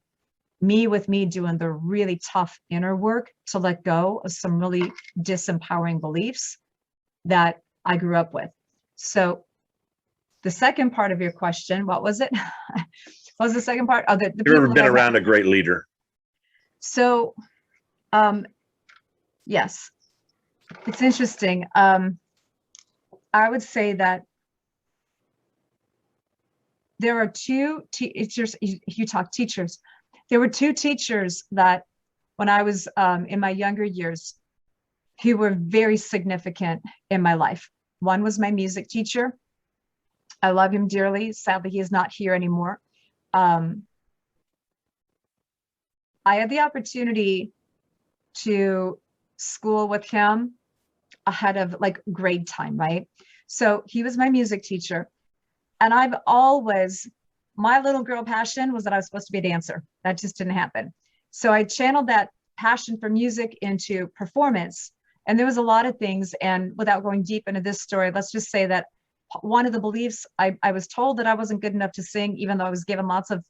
with me doing the really tough inner work to let go of some really disempowering beliefs that I grew up with. So the second part of your question, what was it? What was the second part? Oh, the You've people ever that been I met. around a great leader? So, yes, it's interesting. I would say that there are two teachers, you talk teachers. There were two teachers that when I was in my younger years, who were very significant in my life. One was my music teacher. I love him dearly. Sadly, he is not here anymore. I had the opportunity to school with him ahead of like grade time, right? So he was my music teacher. And I've always, my little girl passion was that I was supposed to be a dancer. That just didn't happen. So I channeled that passion for music into performance. And there was a lot of things. And without going deep into this story, let's just say that one of the beliefs, I was told that I wasn't good enough to sing, even though I was given lots of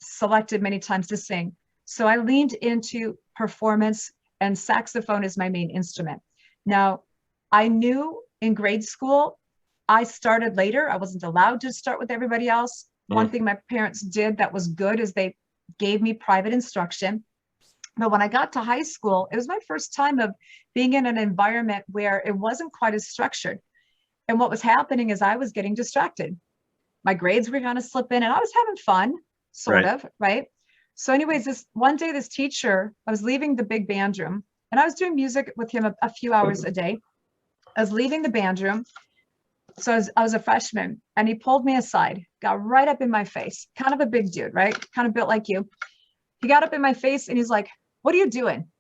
selected many times to sing. So I leaned into performance, and saxophone is my main instrument. Now, I knew in grade school, I started later. I wasn't allowed to start with everybody else. One thing my parents did that was good is they gave me private instruction. But when I got to high school, it was my first time of being in an environment where it wasn't quite as structured. And what was happening is I was getting distracted. My grades were kind of slipping and I was having fun, sort of, right? So anyways, this one day, this teacher, I was leaving the big band room and I was doing music with him a few hours a day. I was leaving the band room. So I was a freshman and he pulled me aside, got right up in my face, kind of a big dude, right? Kind of built like you. He got up in my face and he's like, "What are you doing?"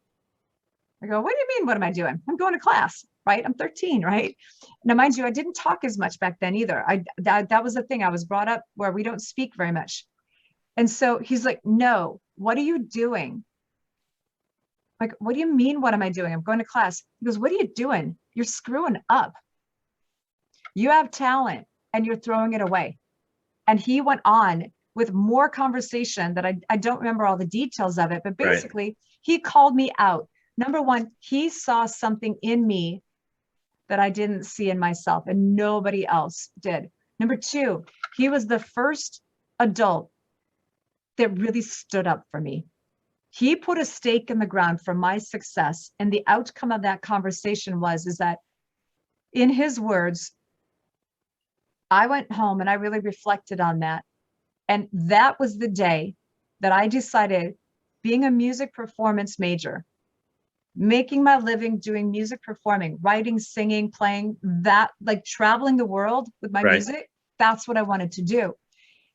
I go, "What do you mean? What am I doing? I'm going to class, right? I'm 13, right?" Now, mind you, I didn't talk as much back then either. That was the thing. I was brought up where we don't speak very much. And so he's like, "No, what are you doing?" Like, "What do you mean? What am I doing? I'm going to class." He goes, "What are you doing? You're screwing up. You have talent and you're throwing it away." And he went on with more conversation that I don't remember all the details of it, but basically he called me out. Number one, he saw something in me that I didn't see in myself and nobody else did. Number two, he was the first adult that really stood up for me. He put a stake in the ground for my success. And the outcome of that conversation is that in his words, I went home and I really reflected on that. And that was the day that I decided, being a music performance major, making my living doing music performing, writing, singing, playing, that, like traveling the world with my music, that's what I wanted to do.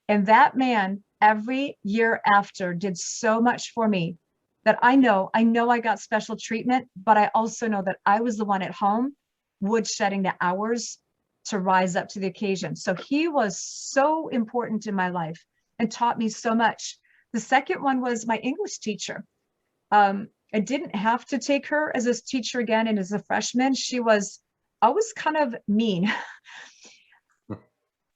And that man, every year after, did so much for me that I know I got special treatment, but I also know that I was the one at home woodshedding the hours to rise up to the occasion. So he was so important in my life and taught me so much. The second one was my English teacher. I didn't have to take her as a teacher again. And as a freshman, she was always kind of mean.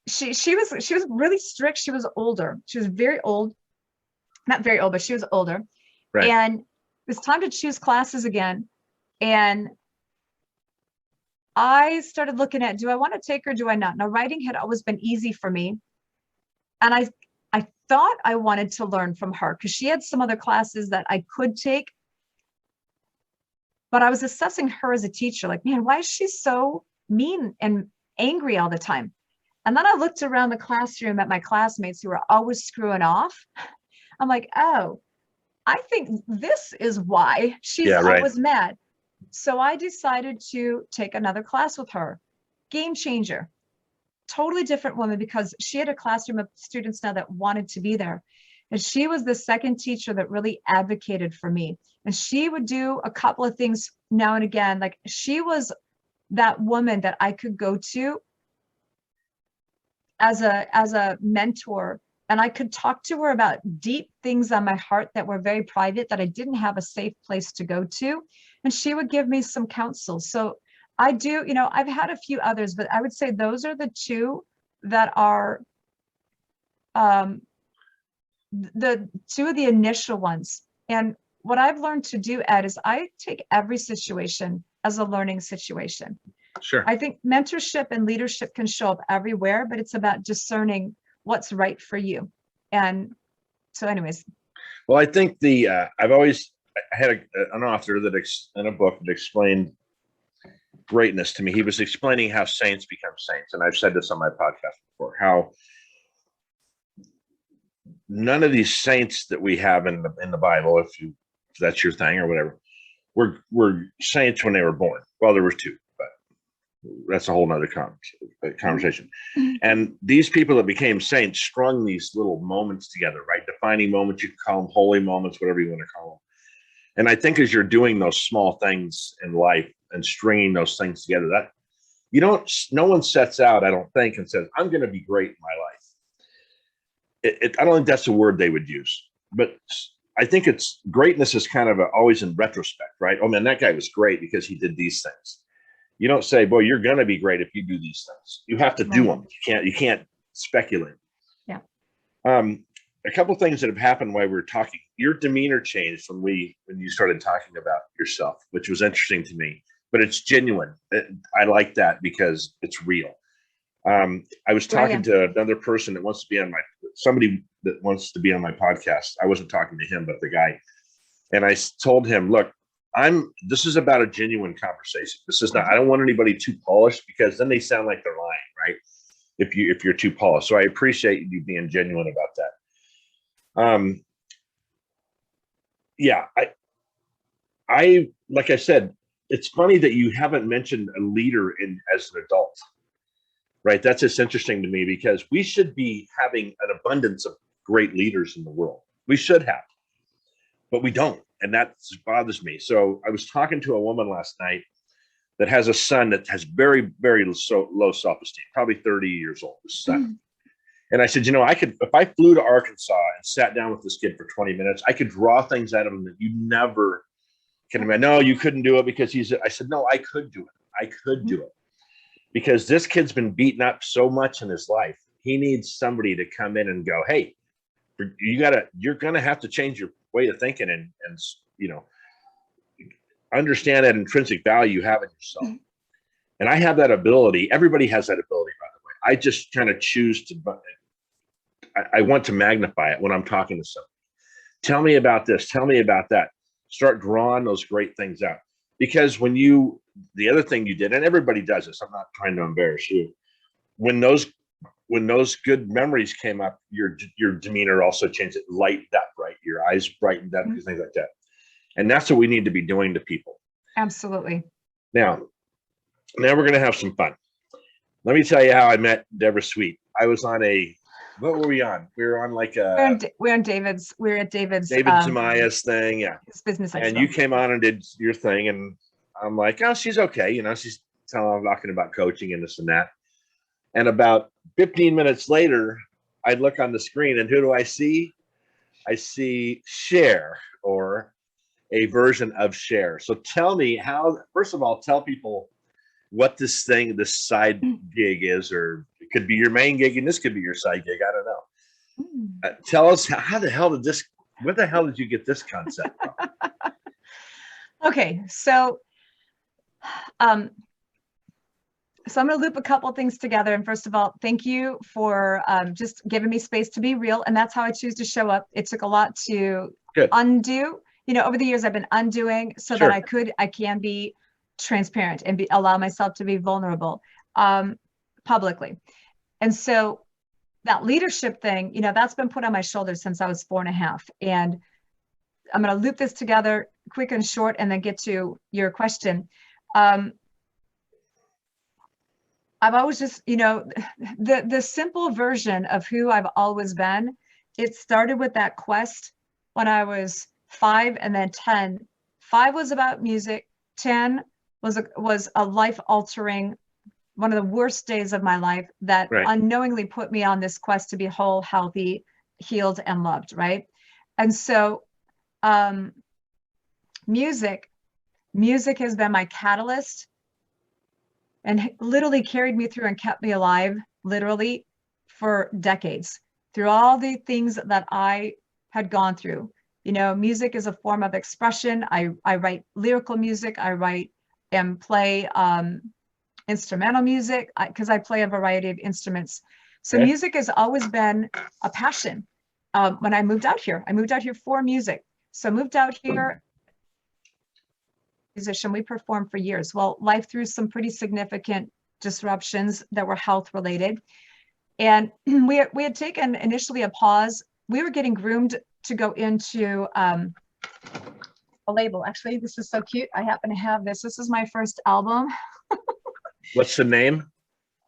She was really strict. She was older. She was very old, not very old, but she was older. And it was time to choose classes again. And I started looking at, do I want to take her? Do I not? Now, writing had always been easy for me. And I thought I wanted to learn from her because she had some other classes that I could take. But I was assessing her as a teacher, like, man, why is she so mean and angry all the time? And then I looked around the classroom at my classmates who were always screwing off. I'm like, oh, I think this is why she's always mad. So I decided to take another class with her. Game changer. Totally different woman, because she had a classroom of students now that wanted to be there. And she was the second teacher that really advocated for me. And she would do a couple of things now and again. Like, she was that woman that I could go to as a mentor. And I could talk to her about deep things on my heart that were very private, that I didn't have a safe place to go to. And she would give me some counsel. So I do, I've had a few others, but I would say those are the two that are the two of the initial ones. And what I've learned to do, Ed, is I take every situation as a learning situation. Sure. I think mentorship and leadership can show up everywhere, but it's about discerning what's right for you. And so anyways. Well, I think I had an author in a book that explained greatness to me. He was explaining how saints become saints. And I've said this on my podcast before, how none of these saints that we have in the Bible, if that's your thing or whatever, were saints when they were born. Well, there were two, but that's a whole nother conversation. And these people that became saints strung these little moments together, right? Defining moments, you can call them holy moments, whatever you want to call them. And I think as you're doing those small things in life and stringing those things together, that no one sets out, I don't think, and says, I'm going to be great in my life. I don't think that's the word they would use, but I think greatness is kind of always in retrospect, right? Oh man, that guy was great because he did these things. You don't say, boy, you're going to be great if you do these things. You have to do them. You can't speculate. Yeah. A couple things that have happened while we were talking. Your demeanor changed when you started talking about yourself, which was interesting to me, but it's genuine. I like that because it's real. I was talking to another person that wants to be on somebody that wants to be on my podcast. I wasn't talking to him, but the guy. And I told him, look, this is about a genuine conversation. This is not, I don't want anybody too polished because then they sound like they're lying, right? If you're too polished. So I appreciate you being genuine about that. Yeah, I like I said, it's funny that you haven't mentioned a leader as an adult, right? That's just interesting to me because we should be having an abundance of great leaders in the world. We should have, but we don't. And that bothers me. So I was talking to a woman last night that has a son that has very, very low self-esteem, probably 30 years old, his son. And I said, if I flew to Arkansas and sat down with this kid for 20 minutes, I could draw things out of him that you never can imagine. No, you couldn't do it because I said, no, I could do it. I could do it because this kid's been beaten up so much in his life. He needs somebody to come in and go, hey, you're going to have to change your way of thinking and understand that intrinsic value you have in yourself. And I have that ability. Everybody has that ability, by the way. I just kind of choose to, I want to magnify it when I'm talking to somebody. Tell me about this. Tell me about that. Start drawing those great things out. Because the other thing you did, and everybody does this, I'm not trying to embarrass you. When those good memories came up, your demeanor also changed. It lightened up, right? Your eyes brightened up, things like that. And that's what we need to be doing to people. Absolutely. Now we're going to have some fun. Let me tell you how I met Debbra Sweet. I was on what were we on? We were on we're at David Zamaya's thing. Yeah. His business. And you came on and did your thing. And I'm like, oh, she's okay. She's talking about coaching and this and that. And about 15 minutes later, I look on the screen and who do I see? I see Cher, or a version of Cher. So tell me first of all, tell people what this side gig is, or it could be your main gig and this could be your side gig. I don't know. Tell us where the hell did you get this concept from? Okay. So I'm going to loop a couple of things together. And first of all, thank you for just giving me space to be real. And that's how I choose to show up. It took a lot to undo. Over the years I've been undoing so that I can be transparent and allow myself to be vulnerable publicly. And so that leadership thing, that's been put on my shoulders since I was 4.5. And I'm going to loop this together quick and short and then get to your question. I've always just, the simple version of who I've always been, it started with that quest when I was 5 and then 10. 5 was about music. 10 was a life-altering, one of the worst days of my life that unknowingly put me on this quest to be whole, healthy, healed, and loved, right? And so music has been my catalyst and literally carried me through and kept me alive, literally, for decades, through all the things that I had gone through. Music is a form of expression. I write lyrical music. I write and play instrumental music because I play a variety of instruments. So music has always been a passion. when I moved out here. I moved out here for music. So I moved out here, musician, we performed for years. Well, life threw some pretty significant disruptions that were health related. And we had taken initially a pause. We were getting groomed to go into a label. Actually, this is so cute. I happen to have this. This is my first album. What's the name?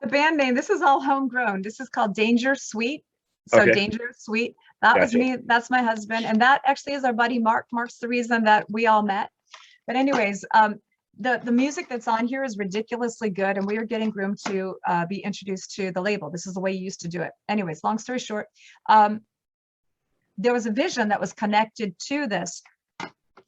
The band name, this is all homegrown. This is called Debbra Sweet. So Okay. Debbra Sweet. That was me. That's my husband. And that actually is our buddy Mark. Mark's the reason that we all met. But anyways, the music that's on here is ridiculously good. And we are getting groomed to be introduced to the label. This is the way you used to do it. Anyways, long story short, there was a vision that was connected to this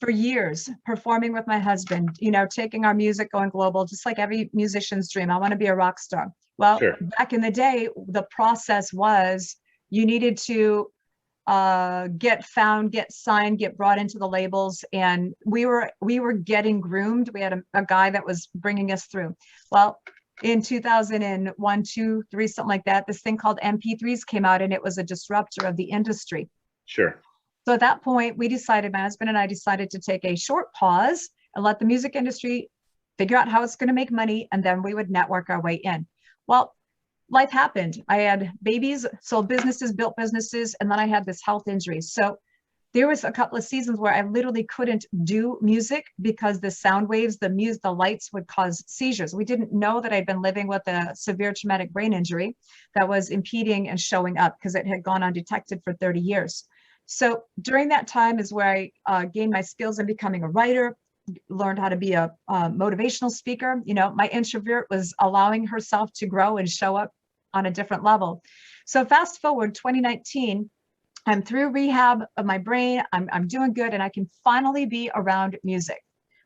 for years, performing with my husband, you know, taking our music, going global, just like every musician's dream. I want to be a rock star. Well, Sure. Back in the day, the process was you needed to get found, get signed, get brought into the labels. And we were getting groomed. We had a guy that was bringing us through. Well, in 2001, 2, 3, something like that, this thing called MP3s came out, and it was a disruptor of the industry. Sure. So at that point, we decided, my husband and I decided to take a short pause and let the music industry figure out how it's going to make money. And then we would network our way in. Well, life happened. I had babies, sold businesses, built businesses, and then I had this health injury. So there was a couple of seasons where I literally couldn't do music because the sound waves, the lights would cause seizures. We didn't know that I'd been living with a severe traumatic brain injury that was impeding and showing up because it had gone undetected for 30 years. So during that time is where I gained my skills in becoming a writer, learned how to be a motivational speaker. You know, my introvert was allowing herself to grow and show up on a different level. So fast forward 2019, I'm through rehab of my brain. I'm doing good, and I can finally be around music.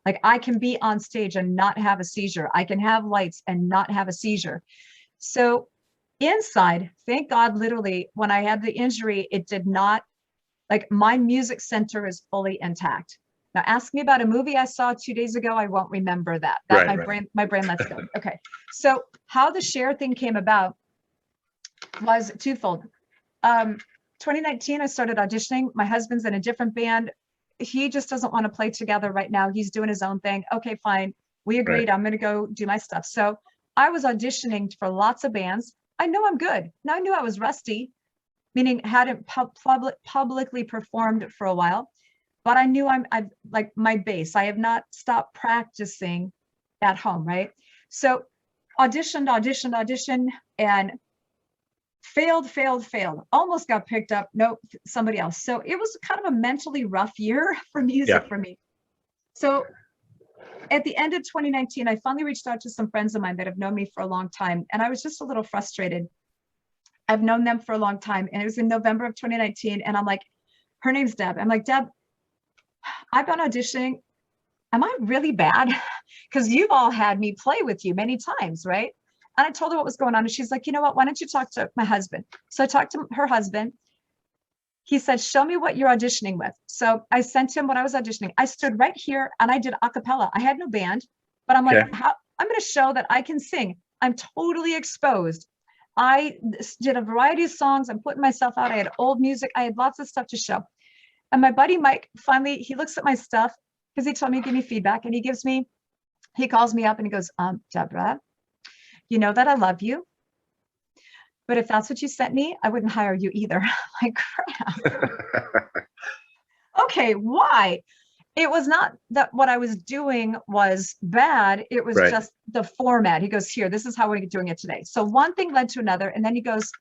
Like I can be on stage and not have a seizure. I can have lights and not have a seizure. So inside, thank God, literally, when I had the injury, it did not, like my music center is fully intact. Now ask me about a movie I saw 2 days ago. I won't remember that. My brain lets go. Okay. So how the share thing came about was twofold. 2019, I started auditioning. My husband's in a different band. He just doesn't want to play together right now. He's doing his own thing. Okay, fine. We agreed. I'm going to go do my stuff. So I was auditioning for lots of bands. I know I'm good. Now I knew I was rusty, meaning hadn't publicly performed for a while, but I knew I've like my base. I have not stopped practicing at home, right? So auditioned, and failed, almost got picked up. Nope, somebody else. So it was kind of a mentally rough year for music for me. So at the end of 2019, I finally reached out to some friends of mine that have known me for a long time, and I was just a little frustrated. I've known them for a long time, and it was in November of 2019, and I'm like, her name's Deb. I'm like, Deb, I've been auditioning. Am I really bad? Because you've all had me play with you many times, right? And I told her what was going on, and she's like, you know what? Why don't you talk to my husband? So I talked to her husband. He said, show me what you're auditioning with. So I sent him what I was auditioning. I stood right here and I did a cappella. I had no band, but I'm like, I'm going to show that I can sing. I'm totally exposed. I did a variety of songs. I'm putting myself out. I had old music. I had lots of stuff to show. And my buddy Mike, finally, he looks at my stuff because he told me to give me feedback, and he calls me up and he goes, Deborah, you know that I love you, but if that's what you sent me, I wouldn't hire you either. Like, crap. Okay, why? It was not that what I was doing was bad. It was just the format. He goes, here, this is how we're doing it today. So one thing led to another. And then he goes,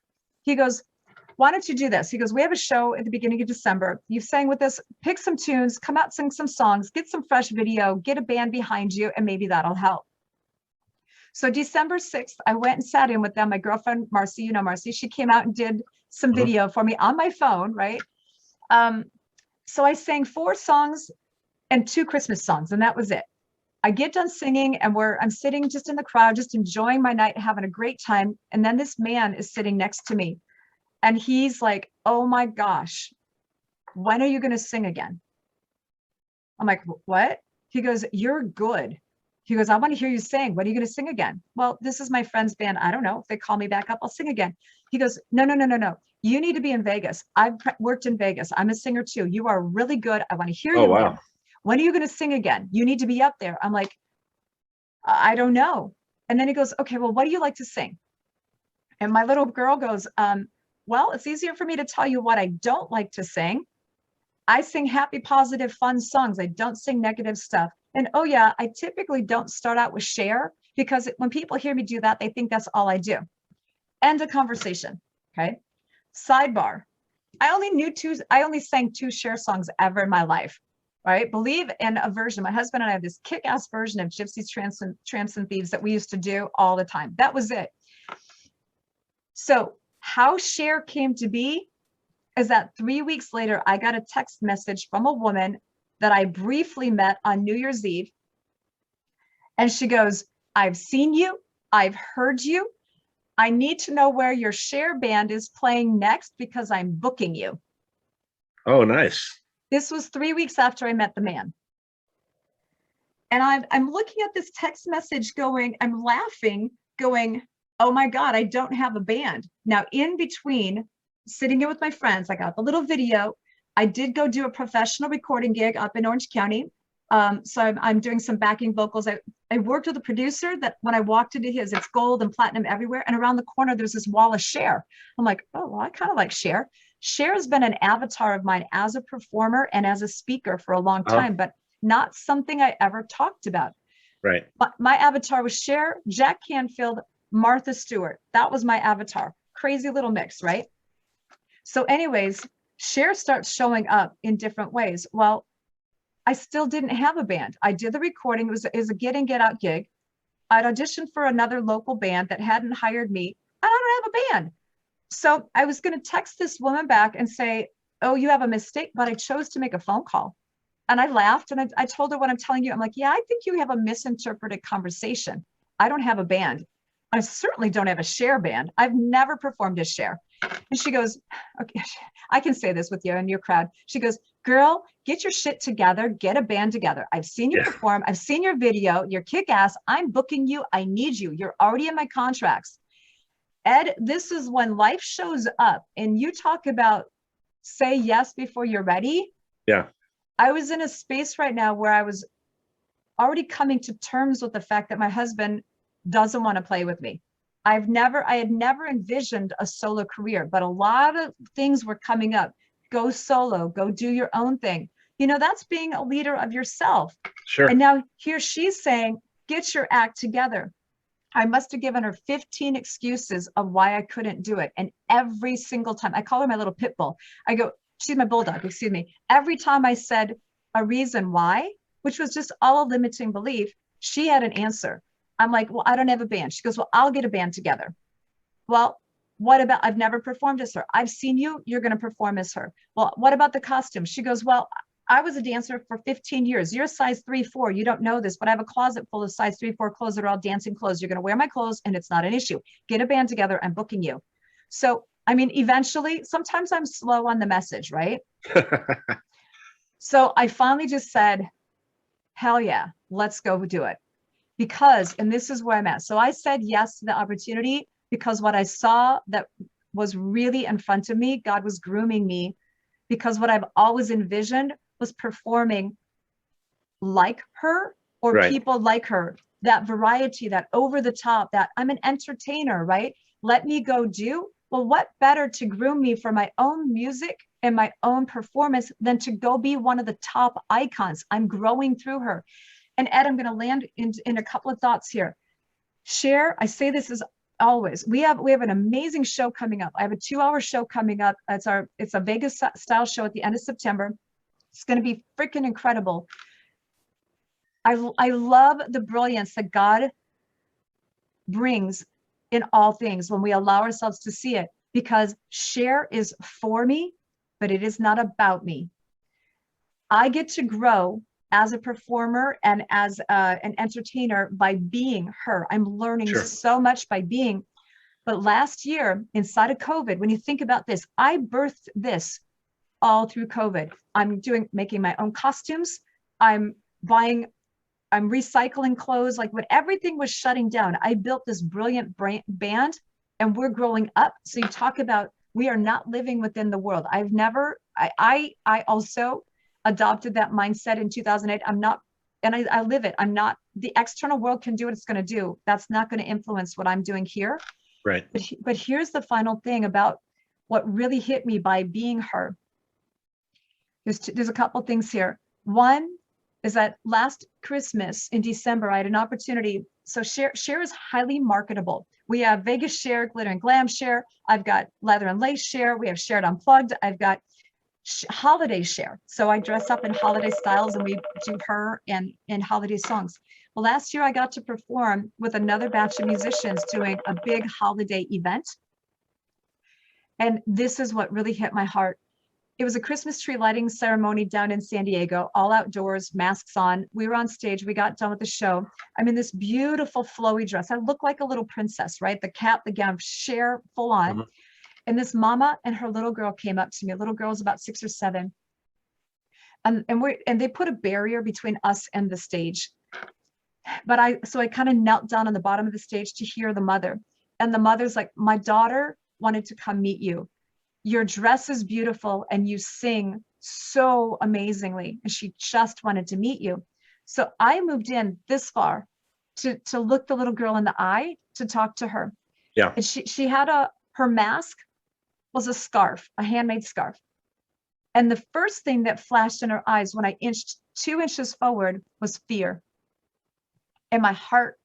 why don't you do this? He goes, we have a show at the beginning of December. You've sang with us, pick some tunes, come out, sing some songs, get some fresh video, get a band behind you, and maybe that'll help. So December 6th, I went and sat in with them. My girlfriend, Marcy, you know Marcy, she came out and did some video for me on my phone, right? So I sang 4 songs and 2 Christmas songs, and that was it. I get done singing, and I'm sitting just in the crowd, just enjoying my night, having a great time. And then this man is sitting next to me, and he's like, oh my gosh, when are you going to sing again? I'm like, what? He goes, you're good. He goes, I want to hear you sing. What are you going to sing again? Well, this is my friend's band. I don't know. If they call me back up, I'll sing again. He goes, no, no, no, no, no. You need to be in Vegas. I've worked in Vegas. I'm a singer too. You are really good. I want to hear Oh, you wow. again. When are you going to sing again? You need to be up there. I'm like, I don't know. And then he goes, okay, well, what do you like to sing? And my little girl goes, well, it's easier for me to tell you what I don't like to sing. I sing happy, positive, fun songs. I don't sing negative stuff. And oh yeah, I typically don't start out with share, because when people hear me do that, they think that's all I do. End of conversation. Okay. Sidebar. I only sang 2 share songs ever in my life. Right. Believe in a version. My husband and I have this kick-ass version of Gypsies, Tramps and Thieves that we used to do all the time. That was it. So how share came to be is that 3 weeks later, I got a text message from a woman that I briefly met on New Year's Eve. And she goes, I've seen you. I've heard you. I need to know where your share band is playing next because I'm booking you. Oh, nice. This was 3 weeks after I met the man. And I'm looking at this text message going, I'm laughing, going, oh my God, I don't have a band. Now, in between sitting here with my friends, I got the little video. I did go do a professional recording gig up in Orange County. So I'm doing some backing vocals. I worked with a producer that when I walked into his, it's gold and platinum everywhere. And around the corner, there's this wall of Cher. I'm like, oh, well, I kind of like Cher. Cher has been an avatar of mine as a performer and as a speaker for a long time, but not something I ever talked about. Right. But my avatar was Cher, Jack Canfield, Martha Stewart. That was my avatar. Crazy little mix, right? So anyways, Cher starts showing up in different ways. Well, I still didn't have a band. I did the recording. It was a get in, get out gig. I'd auditioned for another local band that hadn't hired me. I don't have a band. So I was going to text this woman back and say, oh, you have a mistake, but I chose to make a phone call. And I laughed and I told her what I'm telling you. I'm like, yeah, I think you have a misinterpreted conversation. I don't have a band. I certainly don't have a Cher band. I've never performed as Cher. And she goes, okay, I can say this with you and your crowd. She goes, girl, get your shit together, get a band together. I've seen you perform. I've seen your video. You're kick ass. I'm booking you. I need you. You're already in my contracts. Ed, this is when life shows up and you talk about say yes before you're ready. Yeah. I was in a space right now where I was already coming to terms with the fact that my husband doesn't want to play with me. I had never envisioned a solo career, but a lot of things were coming up. Go solo, go do your own thing. You know, that's being a leader of yourself. Sure. And now here she's saying, get your act together. I must have given her 15 excuses of why I couldn't do it. And every single time, I call her my little pit bull. I go, she's my bulldog, excuse me. Every time I said a reason why, which was just all a limiting belief, she had an answer. I'm like, well, I don't have a band. She goes, well, I'll get a band together. Well, what about, I've never performed as her. I've seen you, you're going to perform as her. Well, what about the costume? She goes, well, I was a dancer for 15 years. You're a size 3-4. You don't know this, but I have a closet full of size 3-4 clothes that are all dancing clothes. You're going to wear my clothes and it's not an issue. Get a band together. I'm booking you. So, I mean, eventually, sometimes I'm slow on the message, right? So I finally just said, hell yeah, let's go do it. Because, and this is where I'm at. So I said yes to the opportunity because what I saw that was really in front of me, God was grooming me, because what I've always envisioned was performing like her or people like her, that variety, that over the top, that I'm an entertainer, right? Let me go do. Well, what better to groom me for my own music and my own performance than to go be one of the top icons? I'm growing through her. And Ed, I'm going to land in a couple of thoughts here. Cher, I say this as always. We have an amazing show coming up. I have a 2-hour show coming up. It's a Vegas style show at the end of September. It's going to be freaking incredible. I love the brilliance that God brings in all things when we allow ourselves to see it, because Cher is for me, but it is not about me. I get to grow as a performer and as an entertainer by being her. I'm learning so much by being. But last year, inside of COVID, when you think about this, I birthed this all through COVID. I'm making my own costumes. I'm buying I'm recycling clothes. Like when everything was shutting down, I built this brilliant band, and we're growing up. So you talk about, we are not living within the world. I also adopted that mindset in 2008. I'm not, and I live it. I'm not, the external world can do what it's going to do. That's not going to influence what I'm doing here. Right. But here's the final thing about what really hit me by being her. There's a couple things here. One is that last Christmas in December, I had an opportunity. So share is highly marketable. We have Vegas share, glitter and glam share. I've got leather and lace share. We have shared unplugged. I've got holiday share. So I dress up in holiday styles and we do her and holiday songs. Well, last year I got to perform with another batch of musicians doing a big holiday event. And this is what really hit my heart. It was a Christmas tree lighting ceremony down in San Diego, all outdoors, masks on. We were on stage. We got done with the show. I'm in this beautiful flowy dress. I look like a little princess, right? The cap, the gown, share full on. Mm-hmm. And this mama and her little girl came up to me. A little girl was about 6 or 7. And they put a barrier between us and the stage. So I kind of knelt down on the bottom of the stage to hear the mother. And the mother's like, my daughter wanted to come meet you. Your dress is beautiful and you sing so amazingly. And she just wanted to meet you. So I moved in this far to look the little girl in the eye, to talk to her. Yeah. And she had her mask was a scarf, a handmade scarf. And the first thing that flashed in her eyes when I inched 2 inches forward was fear. And my heart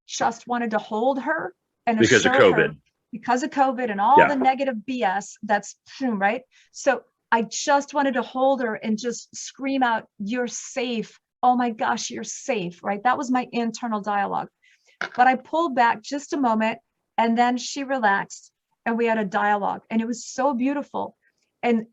just wanted to hold her and because of COVID. Because of COVID and all the negative BS that's right. So I just wanted to hold her and just scream out, you're safe. Oh my gosh, you're safe, right? That was my internal dialogue. But I pulled back just a moment and then she relaxed and we had a dialogue and it was so beautiful. And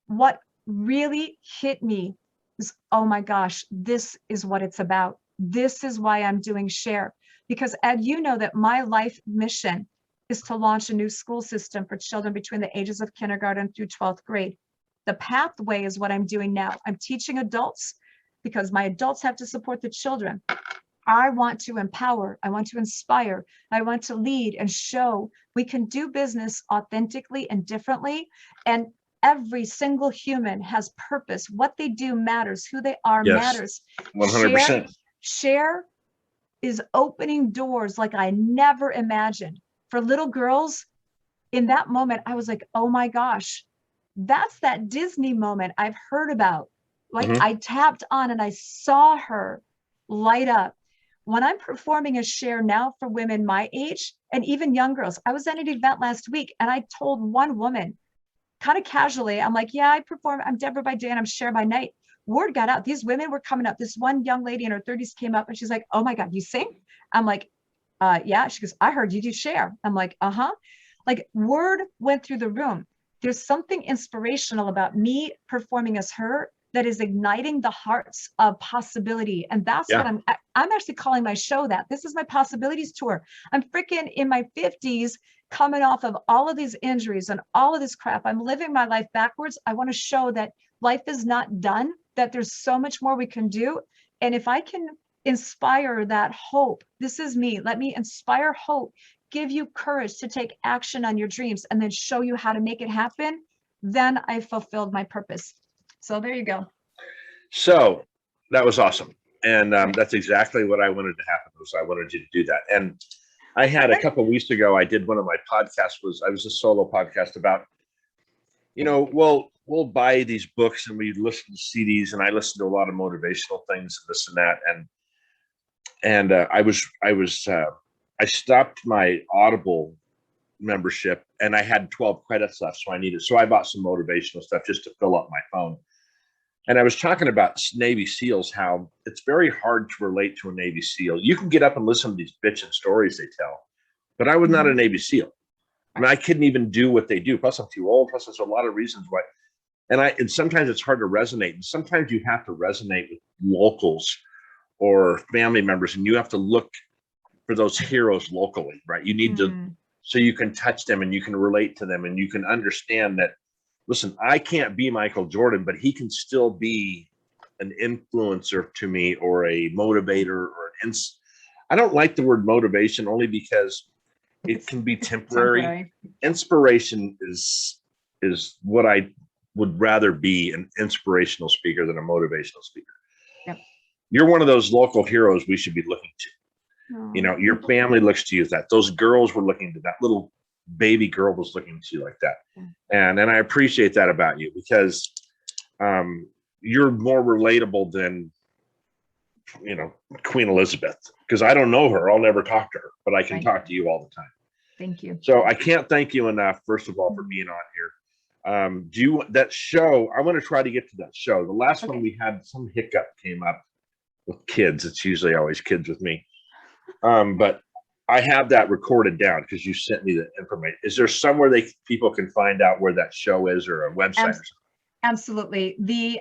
what really hit me is, oh my gosh, this is what it's about. This is why I'm doing Share. Because Ed, you know that my life mission is to launch a new school system for children between the ages of kindergarten through 12th grade. The pathway is what I'm doing now. I'm teaching adults because my adults have to support the children. I want to empower, I want to inspire, I want to lead and show we can do business authentically and differently. And every single human has purpose. What they do matters, who they are matters. 100%. Share is opening doors like I never imagined. For little girls, in that moment, I was like, oh my gosh, that's that Disney moment I've heard about. Like I tapped on and I saw her light up. When I'm performing a Share now for women my age and even young girls, I was at an event last week and I told one woman kind of casually, I'm like, yeah, I'm Deborah by day and I'm Share by night. Word got out. These women were coming up. This one young lady in her 30s came up and she's like, oh my God, you sing? I'm like, yeah. She goes, I heard you do Share. I'm like, like word went through the room. There's something inspirational about me performing as her that is igniting the hearts of possibility. And that's what I'm actually calling my show that. This is my possibilities tour. I'm freaking in my 50s, coming off of all of these injuries and all of this crap. I'm living my life backwards. I want to show that life is not done, that there's so much more we can do. And if I can inspire that hope, this is me. Let me inspire hope, give you courage to take action on your dreams, and then show you how to make it happen. Then I fulfilled my purpose. So there you go. So that was awesome. And that's exactly what I wanted to happen. Was I wanted you to do that. And I had a couple of weeks ago, I did one of my podcasts. I was a solo podcast about, we'll buy these books and we listen to CDs, and I listen to a lot of motivational things and this and that. And I stopped my Audible membership and I had 12 credits left. So I bought some motivational stuff just to fill up my phone. And I was talking about Navy SEALs, how it's very hard to relate to a Navy SEAL. You can get up and listen to these bitchin' stories they tell, but I was not a Navy SEAL. I mean, I couldn't even do what they do. Plus I'm too old. Plus there's a lot of reasons why. And sometimes it's hard to resonate. And sometimes you have to resonate with locals or family members, and you have to look for those heroes locally, right? You need to, so you can touch them and you can relate to them and you can understand that, listen, I can't be Michael Jordan, but he can still be an influencer to me or a motivator or I don't like the word motivation only because it can be temporary. Inspiration is what I would rather be, an inspirational speaker than a motivational speaker. Yep. You're one of those local heroes we should be looking to. Oh, you know, your family looks to you as that. Those girls were looking to that. Little baby girl was looking to you like that. And I appreciate that about you because you're more relatable than, you know, Queen Elizabeth, because I don't know her. I'll never talk to her, but I can talk to you all the time. Thank you. So I can't thank you enough, first of all, for being on here. Do you that show? I want to try to get to that show. The last one we had, some hiccup came up with kids. It's usually always kids with me. But I have that recorded down because you sent me the information. Is there somewhere people can find out where that show is, or a website or something? Absolutely. The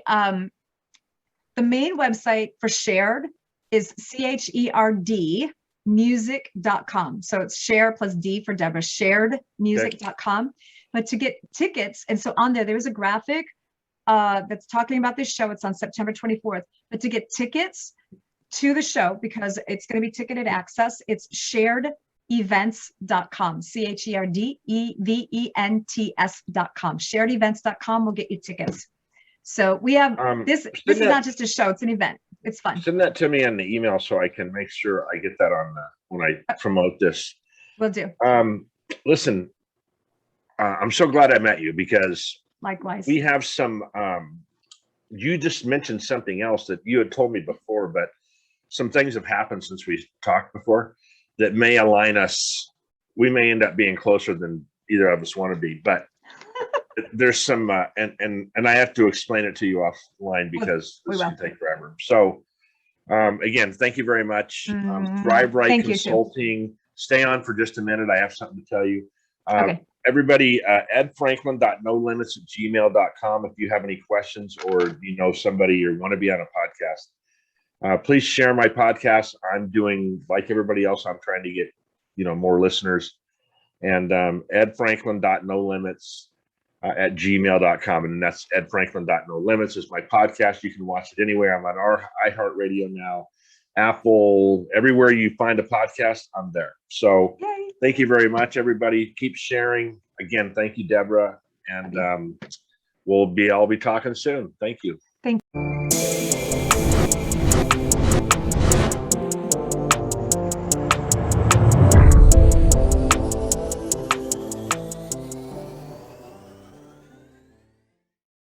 main website for Shared is CHERD music.com. So it's share plus D for Deborah, sharedmusic.com. But to get tickets, and so on there's a graphic that's talking about this show. It's on September 24th. But to get tickets to the show, because it's going to be ticketed access, it's sharedevents.com, CHERDEVENTS.com. Sharedevents.com will get you tickets. So we have this is not just a show, it's an event. It's fun. Send that to me on the email so I can make sure I get that on when I promote this. Will do. Listen, I'm so glad I met you because likewise we have some you just mentioned something else that you had told me before, but some things have happened since we talked before that may align us. We may end up being closer than either of us want to be, but there's some and I have to explain it to you offline because this can take forever. So again, thank you very much. Thrive Right Consulting. Stay on for just a minute. I have something to tell you. Everybody, edfranklin.nolimits@gmail.com. If you have any questions or you know somebody or want to be on a podcast, please share my podcast. I'm doing like everybody else. I'm trying to get more listeners. And edfranklin.nolimits@gmail.com, and that's edfranklin.nolimits is my podcast. You can watch it anywhere. I'm on our iHeartRadio now, Apple, everywhere you find a podcast, I'm there. So thank you very much, everybody. Keep sharing. Again, thank you, Deborah. And I'll be talking soon. Thank you. Thank you.